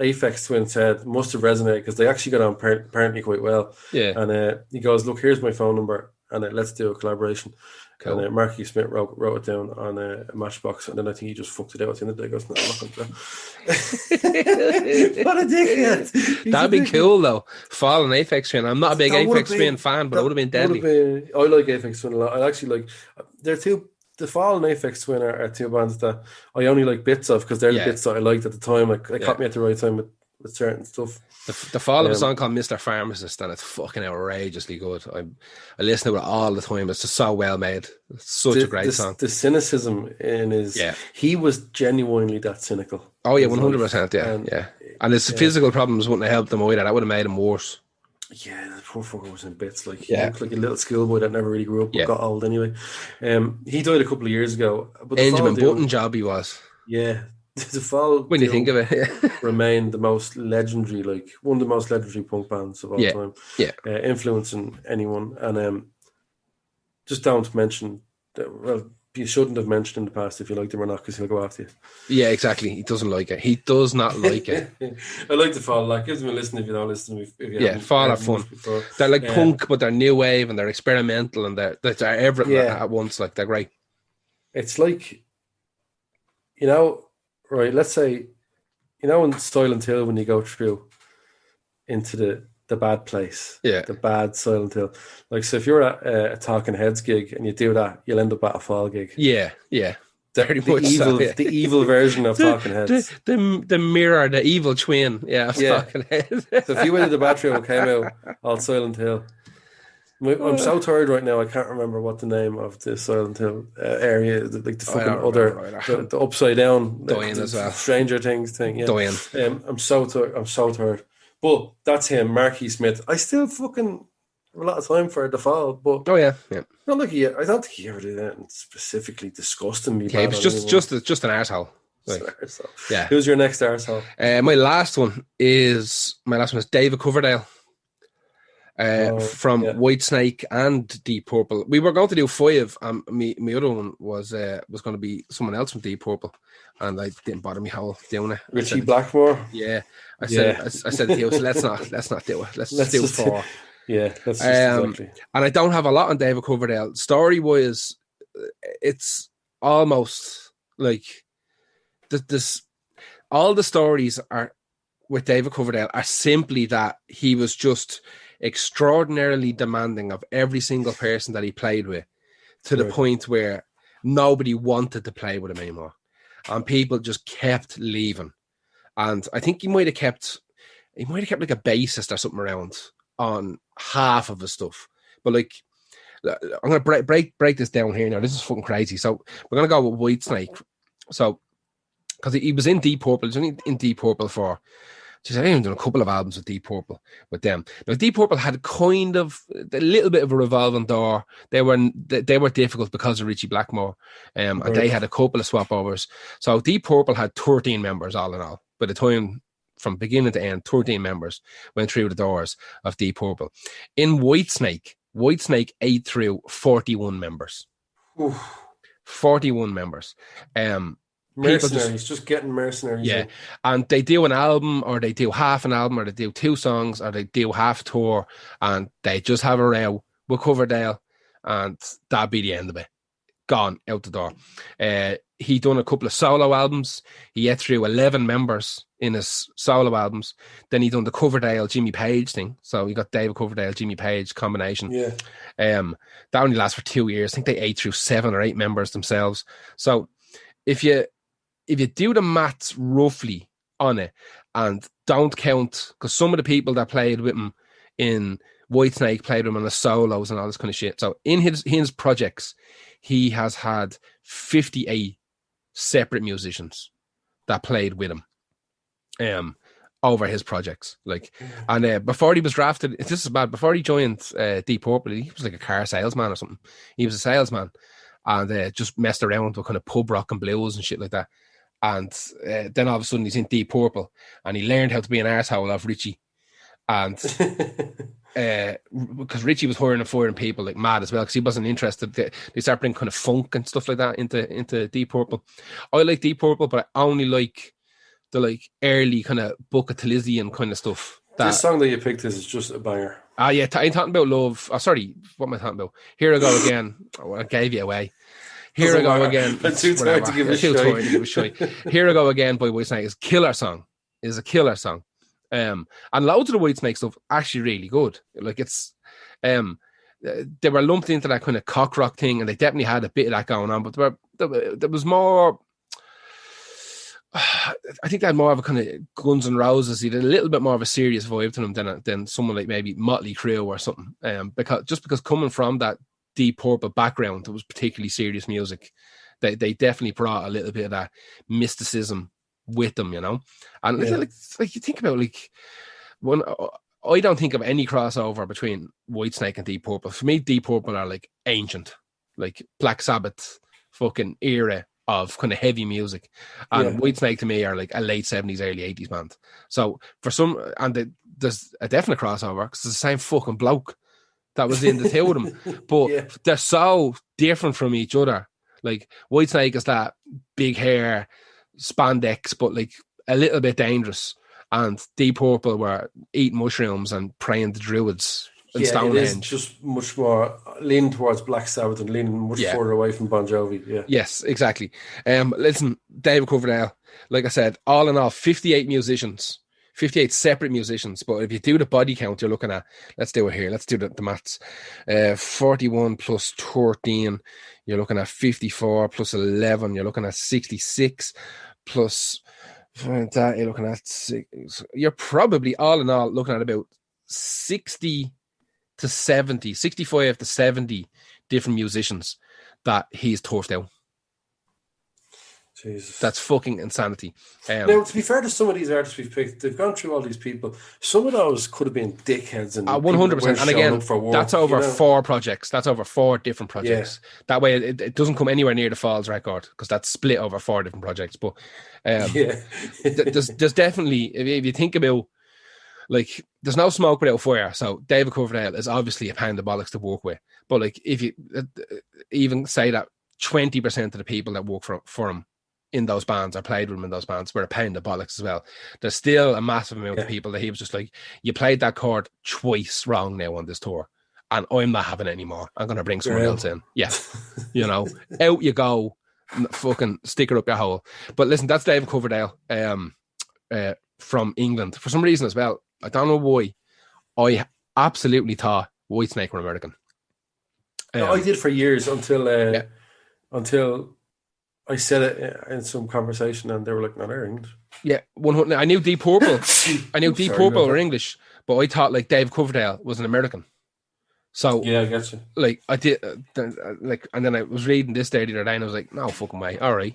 Aphex Twin said must have resonated because they actually got on apparently quite well. yeah, And he goes, "Look, here's my phone number, and let's do a collaboration." And cool. Marky Smith wrote it down on a Matchbox, and then I think he just fucked it out at the end of the day. He goes, "No, I'm not going to." What a dickhead! He's a That'd be dickhead. cool though. Fallen Aphex Twin. I'm not a big That would have Aphex Twin been fan, but it would have that been would have deadly. been. I like Aphex Twin a lot. I actually like. They're two. The Fall and Aphex Twin are two bands that I only like bits of because they're the Yeah, bits that I liked at the time. Like they yeah. caught me at the right time with certain stuff. The fall of a song Um, called Mr. Pharmacist, and it's fucking outrageously good. I listen to it all the time. It's just so well made. It's such a great song. the cynicism in his Yeah. he was genuinely that cynical Oh in yeah, his life, 100%. Yeah, and yeah. And his yeah, physical problems wouldn't have helped him either. That would have made him worse. yeah, the poor fucker was in bits. Like he Yeah, looked like a little schoolboy that never really grew up but yeah. got old anyway. He died a couple of years ago, but the Fall Benjamin do, Button job he was. yeah, the Fall When you think do of it, yeah, remain the most legendary, like one of the most legendary punk bands of all yeah, time, yeah. influencing anyone. And just don't mention, well, you shouldn't have mentioned in the past if you liked him or not, because he'll go after you. Yeah, exactly. He doesn't like it. He does not like it. I like the Fall. Like, give them a listen if you don't listen. If you Yeah, haven't Fall are heard them fun. much before. They're like punk, but they're new wave and they're experimental and they're everything Yeah, at once. Like they're great. it's like right? Let's say in Silent Hill when you go through into the bad place, Yeah, the bad Silent Hill. Like, so if you're at a Talking Heads gig and you do that, you'll end up at a Fall gig. yeah, yeah. Very The much so. evil, Yeah. the evil version of Talking Heads. The mirror, the evil twin. Yeah, I was Yeah. talking. So if you went to the bathroom and came out all Silent Hill, I'm so tired right now. I can't remember what the name of the Silent Hill area is. Like the I fucking don't other, remember either. the upside down, Dying the as well. Stranger Things thing. Yeah. Dying. I'm so tired. I'm so tired. But that's him, Marky Smith. I still fucking have a lot of time for the Fall, but Oh yeah, yeah. not like I don't think he ever did that specifically disgusting me. Yeah, he Bad was on anyone. just an arsehole. Like, So, yeah. who's your next arsehole? My last one is David Coverdale. From Yeah. Whitesnake and Deep Purple. We were going to do 5. My other one was going to be someone else from Deep Purple, and I didn't bother me whole doing it. Richie Blackmore. Yeah, I Yeah. said to you, so let's not do it. Let's do just 4. Yeah, that's just exactly. And I don't have a lot on David Coverdale. Story wise, it's almost like this. All the stories are with David Coverdale are simply that he was just extraordinarily demanding of every single person that he played with, to the point where nobody wanted to play with him anymore, and people just kept leaving. And I think he might have kept like a bassist or something around on half of his stuff. But like, I'm gonna break this down here now. This is fucking crazy. So we're gonna go with Whitesnake. So because he was in Deep Purple, he's only in Deep Purple for. I've even done a couple of albums with Deep Purple with them. Now, Deep Purple had kind of a little bit of a revolving door. They were difficult because of Richie Blackmore, and they had a couple of swap overs. So Deep Purple had 13 members all in all. By the time from beginning to end, 13 members went through the doors of Deep Purple. In Whitesnake ate through 41 members. Oof. 41 members. Mercenaries, just getting mercenaries. Yeah, and they do an album, or they do half an album, or they do 2 songs, or they do half a tour, and they just have a row with Coverdale, and that'd be the end of it. Gone out the door. He done a couple of solo albums. He ate through 11 members in his solo albums. Then he done the Coverdale Jimmy Page thing. So you got David Coverdale Jimmy Page combination. Yeah. That only lasts for 2 years. I think they ate through 7 or 8 members themselves. So if you do the maths roughly on it and don't count, because some of the people that played with him in Whitesnake played with him on the solos and all this kind of shit. So in his projects, he has had 58 separate musicians that played with him over his projects. And before he was drafted, this is bad, before he joined Deep Purple, he was like a car salesman or something. He was a salesman and just messed around with kind of pub rock and blues and shit like that. And then all of a sudden he's in Deep Purple and he learned how to be an arsehole of Richie. And because Richie was hiring and firing people like mad as well because he wasn't interested. They started bringing kind of funk and stuff like that into Deep Purple. I like Deep Purple, but I only like the like early kind of Book Elysium kind of stuff. This song that you picked is just a banger. Yeah, I'm talking about Love. Oh, sorry, what am I talking about? Here I Go Again. Oh, I gave you away. Here I Go Again. I'm too tired to give a shit. Here I Go Again by Whitesnake is a killer song. And loads of the Whitesnake stuff actually really good. Like it's they were lumped into that kind of cock rock thing, and they definitely had a bit of that going on, but there was more. I think they had more of a kind of Guns N' Roses. He did a little bit more of a serious vibe to them than someone like maybe Motley Crue or something. Because coming from that Deep Purple background, it was particularly serious music. They definitely brought a little bit of that mysticism with them, you know. And like you think about like when I don't think of any crossover between Whitesnake and Deep Purple. For me, Deep Purple are like ancient, like Black Sabbath fucking era of kind of heavy music, and Whitesnake to me are like a late 70s, early 80s band. So for some, and there's a definite crossover because it's the same fucking bloke that was in the two of them, but they're so different from each other. Like Whitesnake is that big hair, spandex, but like a little bit dangerous, and Deep Purple were eating mushrooms and praying to druids. It is just much more leaning towards Black Sabbath and leaning much further away from Bon Jovi. Yeah. Yes, exactly. Listen, David Coverdale, like I said, all in all, 58 musicians, 58 separate musicians. But if you do the body count, you're looking at, let's do it here. Let's do the maths. 41 plus 13, you're looking at 54 plus 11, you're looking at 66 plus that, you're looking at 6. You're probably all in all looking at about 60 to 70, 65 to 70 different musicians that he's turfed out. Jesus. That's fucking insanity. Now, to be fair to some of these artists we've picked, they've gone through all these people. Some of those could have been dickheads and 100%. And again, for work, that's over 4 projects. That's over 4 different projects. That way, it doesn't come anywhere near the Falls record because that's split over 4 different projects. But there's definitely, if you think about, like, there's no smoke without fire. So David Coverdale is obviously a pound of bollocks to work with. But like, if you even say that 20% of the people that work for him in those bands or played with him in those bands were a pound of bollocks as well, there's still a massive amount of people that he was just like, you played that chord twice wrong now on this tour, and I'm not having it anymore. I'm going to bring someone else in. Yeah. You know, out you go, fucking stick it up your hole. But listen, that's David Coverdale from England. For some reason as well, I don't know why, I absolutely thought Whitesnake were American. I did for years until I said it in some conversation, and they were like, "No, they're English." Yeah, 100. I knew Deep Purple. Deep Purple were English, but I thought like Dave Coverdale was an American. So yeah, I get you. Like I did, and then I was reading this there the other day, and I was like, "No fucking way." All right,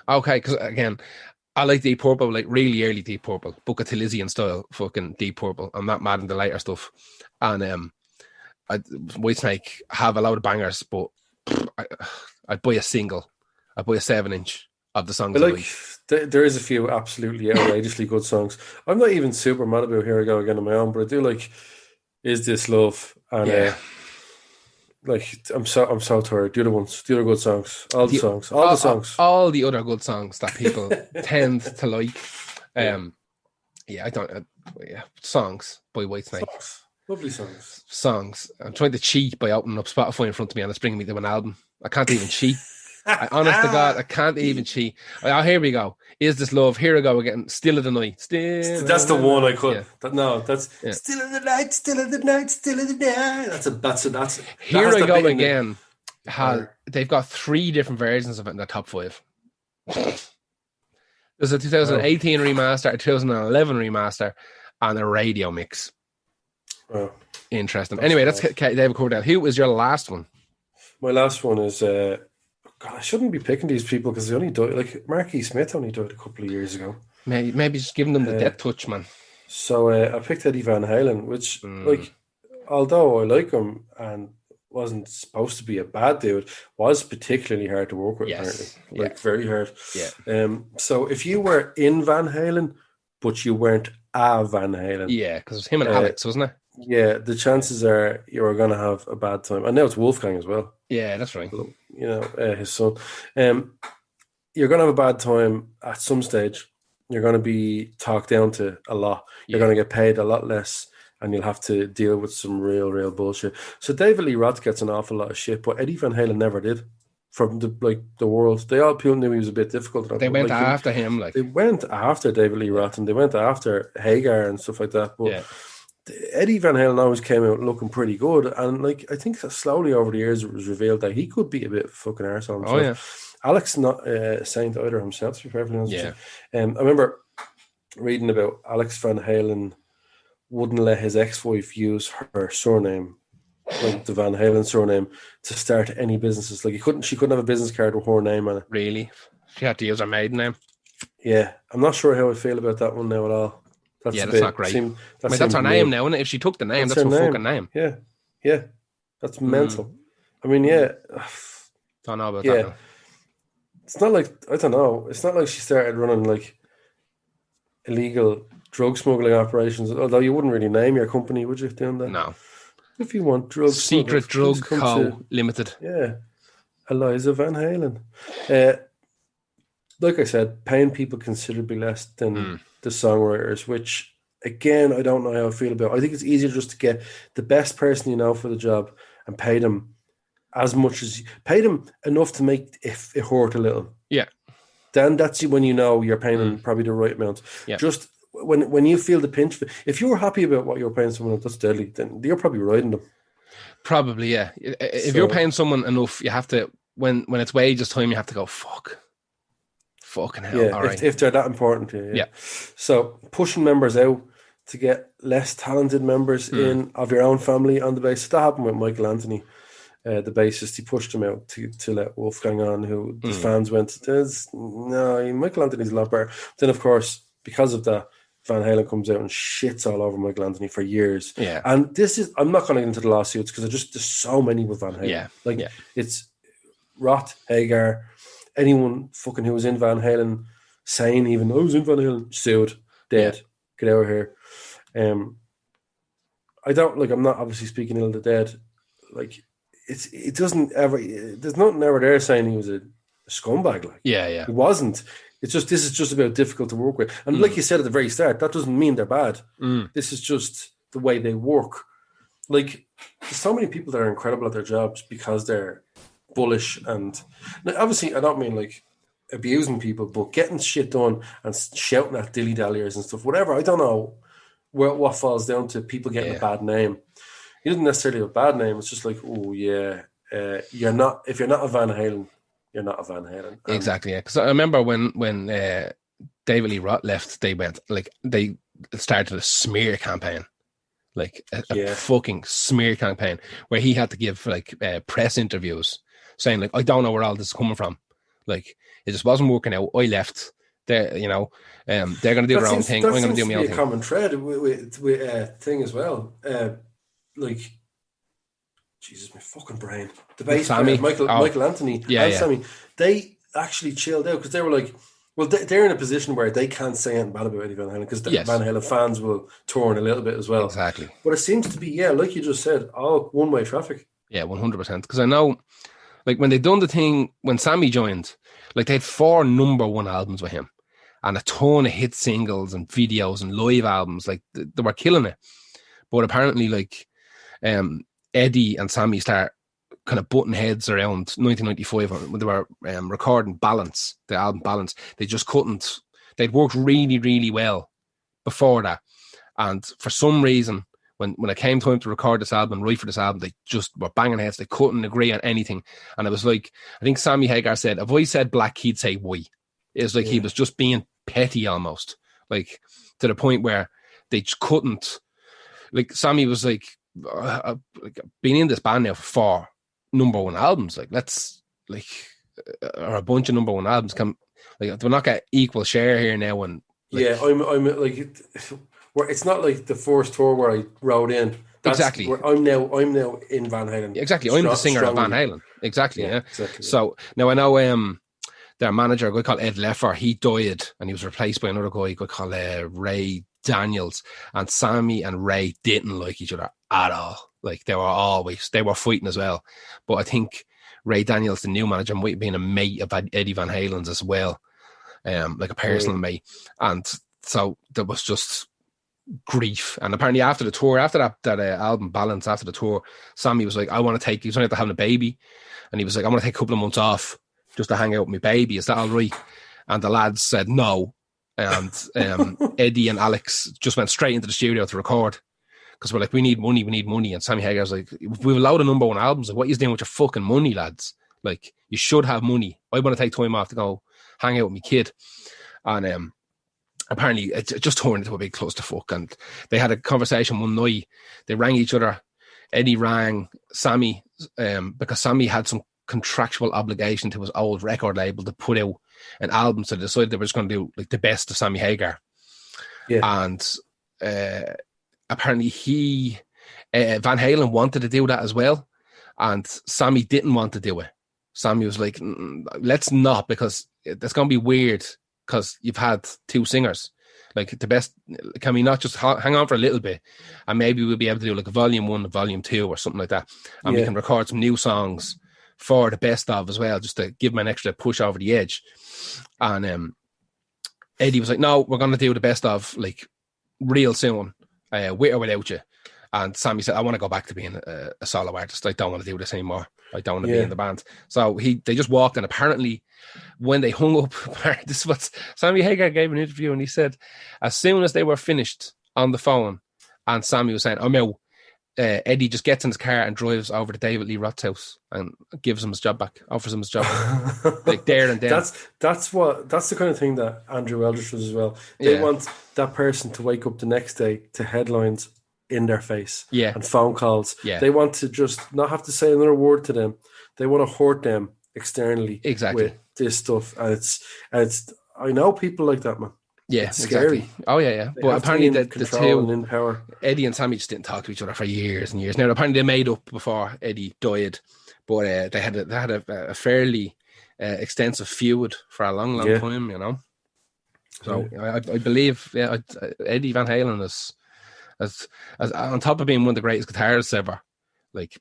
okay, because again, I like Deep Purple, like really early Deep Purple, Book of Elysium style, fucking Deep Purple. I'm not mad in the later stuff, and Whitesnake have a lot of bangers, but I'd buy a single. I'd buy a 7-inch of the songs. There is a few absolutely outrageously good songs. I'm not even super mad about Here I Go Again on my own, but I do like Is This Love, and like I'm so tired. The other good songs, all the songs, all the other good songs that people tend to like. Songs by Whitesnake. Lovely songs. Songs. I'm trying to cheat by opening up Spotify in front of me and it's bringing me to an album. I can't even cheat. Honest to God, I can't even cheat. Oh, here we go. Is This Love? Here I go again. Still of the Night. That's the one I could. That's Still of the Night. Still of the Night. Still of the Night. That's. Here I Go Again. They've got 3 different versions of it in the top 5. There's a 2018 remaster, a 2011 remaster, and a radio mix. Oh, interesting. Anyway, that's David Coverdale. Who was your last one? My last one is. God, I shouldn't be picking these people because they only died. Like Marky Smith only died a couple of years ago. Maybe just giving them the death touch, man. So I picked Eddie Van Halen, which, like, although I like him and wasn't supposed to be a bad dude, was particularly hard to work with. Apparently, like very hard. Yeah. So if you were in Van Halen, but you weren't a Van Halen, because it was him and Alex, wasn't it? yeah, the chances are you're going to have a bad time. And now it's Wolfgang as well. Yeah, that's right. You know, his son. Um, you're going to have a bad time at some stage. You're going to be talked down to a lot. You're Yeah, going to get paid a lot less, and you'll have to deal with some real bullshit. So David Lee Roth gets an awful lot of shit, but Eddie Van Halen never did. From the world, they all people knew he was a bit difficult, but they but went like after him. they Like, went after David Lee yeah, Roth and they went after Hagar and stuff like that. But yeah. Eddie Van Halen always came out looking pretty good, and like I think that slowly over the years it was revealed that he could be a bit fucking arsehole Oh yeah, himself. Alex not Saint either himself, to be perfectly honest with yeah. you. I remember reading about Alex Van Halen wouldn't let his ex-wife use her surname, like the Van Halen surname, to start any businesses. Like she couldn't have a business card with her name on it. Really, she had to use her maiden name. Yeah, I'm not sure how I feel about that one now at all. That's Yeah, a that's not bit great. I that mean, that's seems her name mean. now, and if she took the name, That's that's her her fucking name. name. Yeah, yeah, that's Mm, mental. I mean, mm. yeah, Don't know about that yeah. now. It's not like I don't know. It's not like she started running like illegal drug smuggling operations. Although you wouldn't really name your company, would you? Doing that, No. if you want drug Secret smugglers, please Drug come Co. to Limited. yeah, Eliza Van Halen. Uh, like I said, paying people considerably less than Mm. the songwriters, which again, I don't know how I feel about. I think it's easier just to get the best person you know for the job and pay them as much as pay them enough to make it hurt a little. Yeah. Then that's when you know you're paying Mm. them probably the right amount. Yeah. Just when you feel the pinch, if you're happy about what you're paying someone that's deadly, then you're probably riding them. Probably, yeah. If you're So paying someone enough, you have to when it's wages time, you have to go fucking hell. yeah, All if right. they're that important to you, yeah. Yeah. So pushing members out to get less talented members Mm. in of your own family on the bass. That happened with Michael Anthony, the bassist. He pushed him out to let Wolfgang on, who the Mm. fans went, no, Michael Anthony's a lot better. Then, of course, because of that, Van Halen comes out and shits all over Michael Anthony for years. Yeah. And I'm not going to get into the lawsuits because there's so many with Van Halen. Yeah. Like, Yeah. it's Roth, Hagar, anyone fucking who was in Van Halen saying even, I was in Van Halen, sued, Yeah. dead, get out of here. I don't, like, I'm not obviously speaking ill of the dead. Like, it doesn't ever, there's nothing ever there saying he was a scumbag. Like, Yeah. Yeah. he wasn't. It's just, this is just about difficult to work with. And like Mm. you said at the very start, that doesn't mean they're bad. Mm. This is just the way they work. Like, there's so many people that are incredible at their jobs because they're bullish. And now, obviously, I don't mean like abusing people, but getting shit done and shouting at dilly dalliers and stuff, whatever. I don't know what falls down to people getting a Yeah. bad name. He doesn't necessarily have a bad name. It's just like, oh yeah, you're not. If you're not a Van Halen, you're not a Van Halen. And Exactly. Yeah. Because I remember when David Lee Roth left, they started a smear campaign, like a yeah, fucking smear campaign, where he had to give like press interviews saying like, I don't know where all this is coming from. Like, it just wasn't working out. I left. They're they're going to do their own thing. I'm that going to seems do to my be own a thing. common thread with thing as well. Like, Jesus, my fucking brain. The With bass player, Sammy. Oh, Michael Anthony, yeah, and yeah. Sammy, they actually chilled out because they were like, well, they're in a position where they can't say anything bad about Eddie Van Halen because the Yes, Van Halen fans will turn a little bit as well. exactly. But it seems to be, yeah, like you just said, all one-way traffic. Yeah, 100%. Because I know, like, when they done the thing, when Sammy joined, like, they had 4 number 1 albums with him and a ton of hit singles and videos and live albums. Like, they were killing it. But apparently, like, Eddie and Sammy start kind of butting heads around 1995 when they were recording Balance, the album Balance. They just couldn't. They'd worked really, really well before that. And for some reason, when it came time to record this album, write for this album, they just were banging heads. They couldn't agree on anything. And it was like, I think Sammy Hagar said, if I said black, he'd say white. It was like he was just being petty almost, like to the point where they just couldn't. Like, Sammy was like, being in this band now for 4 number 1 albums, like, let's, like, or a bunch of number 1 albums, come, like, do we not get equal share here now? And like, Yeah, I'm like, where it's not like the first tour where I rode in. That's exactly. where I'm now in Van Halen. Exactly. I'm the singer of Van Halen. Exactly. Yeah. Exactly. Yeah. So now I know their manager, a guy called Ed Leffer, he died and he was replaced by another guy called Ray Daniels, and Sammy and Ray didn't like each other at all. Like they were fighting as well. But I think Ray Daniels, the new manager, might have been a mate of Eddie Van Halen's as well, like a personal mate. And so there was just grief. And apparently after the tour, after that album Balance, after the tour, Sammy was like, he was only after having a baby, and he was like, I want to take a couple of months off just to hang out with my baby. Is that all right? And the lads said no. And Eddie and Alex just went straight into the studio to record, because we're like, we need money. And Sammy Hagar's like, we have a load of number one albums. Like, what are you doing with your fucking money, lads? Like, you should have money. I want to take time off to go hang out with my kid. And apparently it just turned into a big clusterfuck. And they had a conversation one night. They rang each other. Eddie rang Sammy because Sammy had some contractual obligation to his old record label to put out an album. So they decided they were just going to do like the best of Sammy Hagar. Yeah. And apparently Van Halen wanted to do that as well. And Sammy didn't want to do it. Sammy was like, let's not, because that's going to be weird, because you've had two singers. Like, the best, can we not just hang on for a little bit, and maybe we'll be able to do like a volume 1 and volume 2 or something like that, and we can record some new songs for the best of as well, just to give them an extra push over the edge. And Eddie was like, no, we're going to do the best of like real soon, with or without you. And Sammy said, I want to go back to being a solo artist. I don't want to do this anymore. I don't want to be in the band. So they just walked, and apparently when they hung up, this is what Sammy Hagar gave an interview, and he said, as soon as they were finished on the phone and Sammy was saying, I'm out, Eddie just gets in his car and drives over to David Lee Roth's house and gives him his job back, offers him his job back. Like, there and then. That's the kind of thing that Andrew Eldritch does as well. They want that person to wake up the next day to headlines in their face, and phone calls. They want to just not have to say another word to them. They want to hurt them externally with this stuff. And it's I know people like that, man. Yeah, it's scary. Exactly. Oh yeah. But apparently the two, in power. Eddie and Sammy just didn't talk to each other for years and years. Now apparently they made up before Eddie died, but they had a fairly extensive feud for a long time, you know. So I believe Eddie Van Halen is as on top of being one of the greatest guitarists ever, like,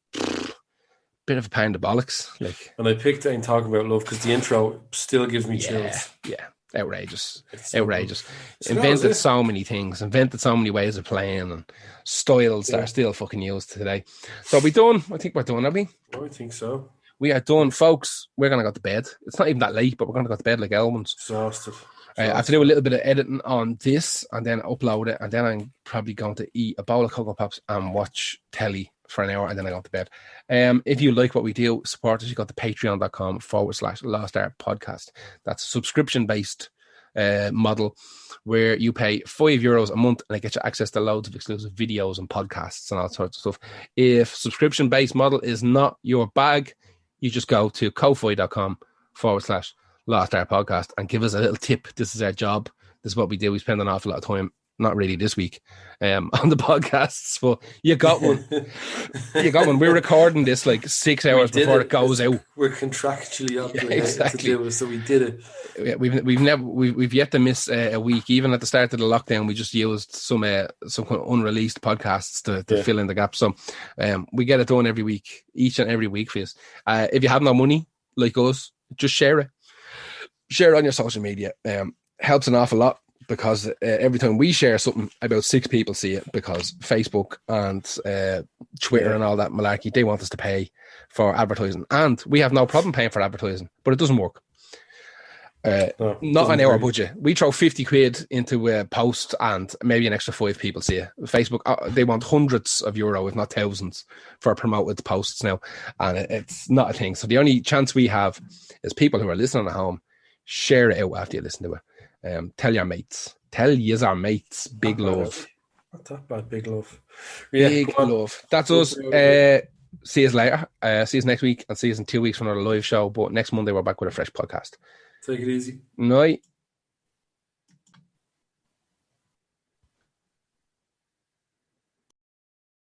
bit of a pound of bollocks. Like, and I picked Ain't Talking About Love because the intro still gives me chills. Yeah, outrageous. Invented so many things, invented so many ways of playing and styles that are still fucking used today. So are we done? I think we're done, are we? I think so. We are done, folks. We're going to go to bed. It's not even that late, but we're going to go to bed like Elmans. Exhausted. I have to do a little bit of editing on this and then upload it, and then I'm probably going to eat a bowl of Cocoa Pops and watch telly for an hour, and then I go to bed. If you like what we do, support us. You go to patreon.com/Lost Art Podcast. That's a subscription-based model where you pay €5 a month and it gets you access to loads of exclusive videos and podcasts and all sorts of stuff. If subscription-based model is not your bag, you just go to ko-fi.com/Lost Art Podcast and give us a little tip. This is our job. This is what we do. We spend an awful lot of time, not really this week, on the podcasts, but you got one. We're recording this like 6 hours before it goes out. We're contractually obligated to do it, so we did it. Yeah, we've yet to miss a week. Even at the start of the lockdown, we just used some kind of unreleased podcasts to fill in the gap. So we get it done every week, each and every week for you. If you have no money like us, just share it. Share it on your social media. Helps an awful lot, because every time we share something, about 6 people see it, because Facebook and Twitter and all that malarkey, they want us to pay for advertising. And we have no problem paying for advertising, but it doesn't work. Not on our budget. We throw 50 quid into a post and maybe an extra 5 people see it. Facebook, they want hundreds of euro, if not thousands, for promoted posts now. And it's not a thing. So the only chance we have is people who are listening at home, share it out after you listen to it. Tell your mates. Tell yous our mates. Big love. Not that bad. Big love. Yeah, big love. That's us. See us later. See us next week, and see us in 2 weeks for another live show. But next Monday we're back with a fresh podcast. Take it easy. Night.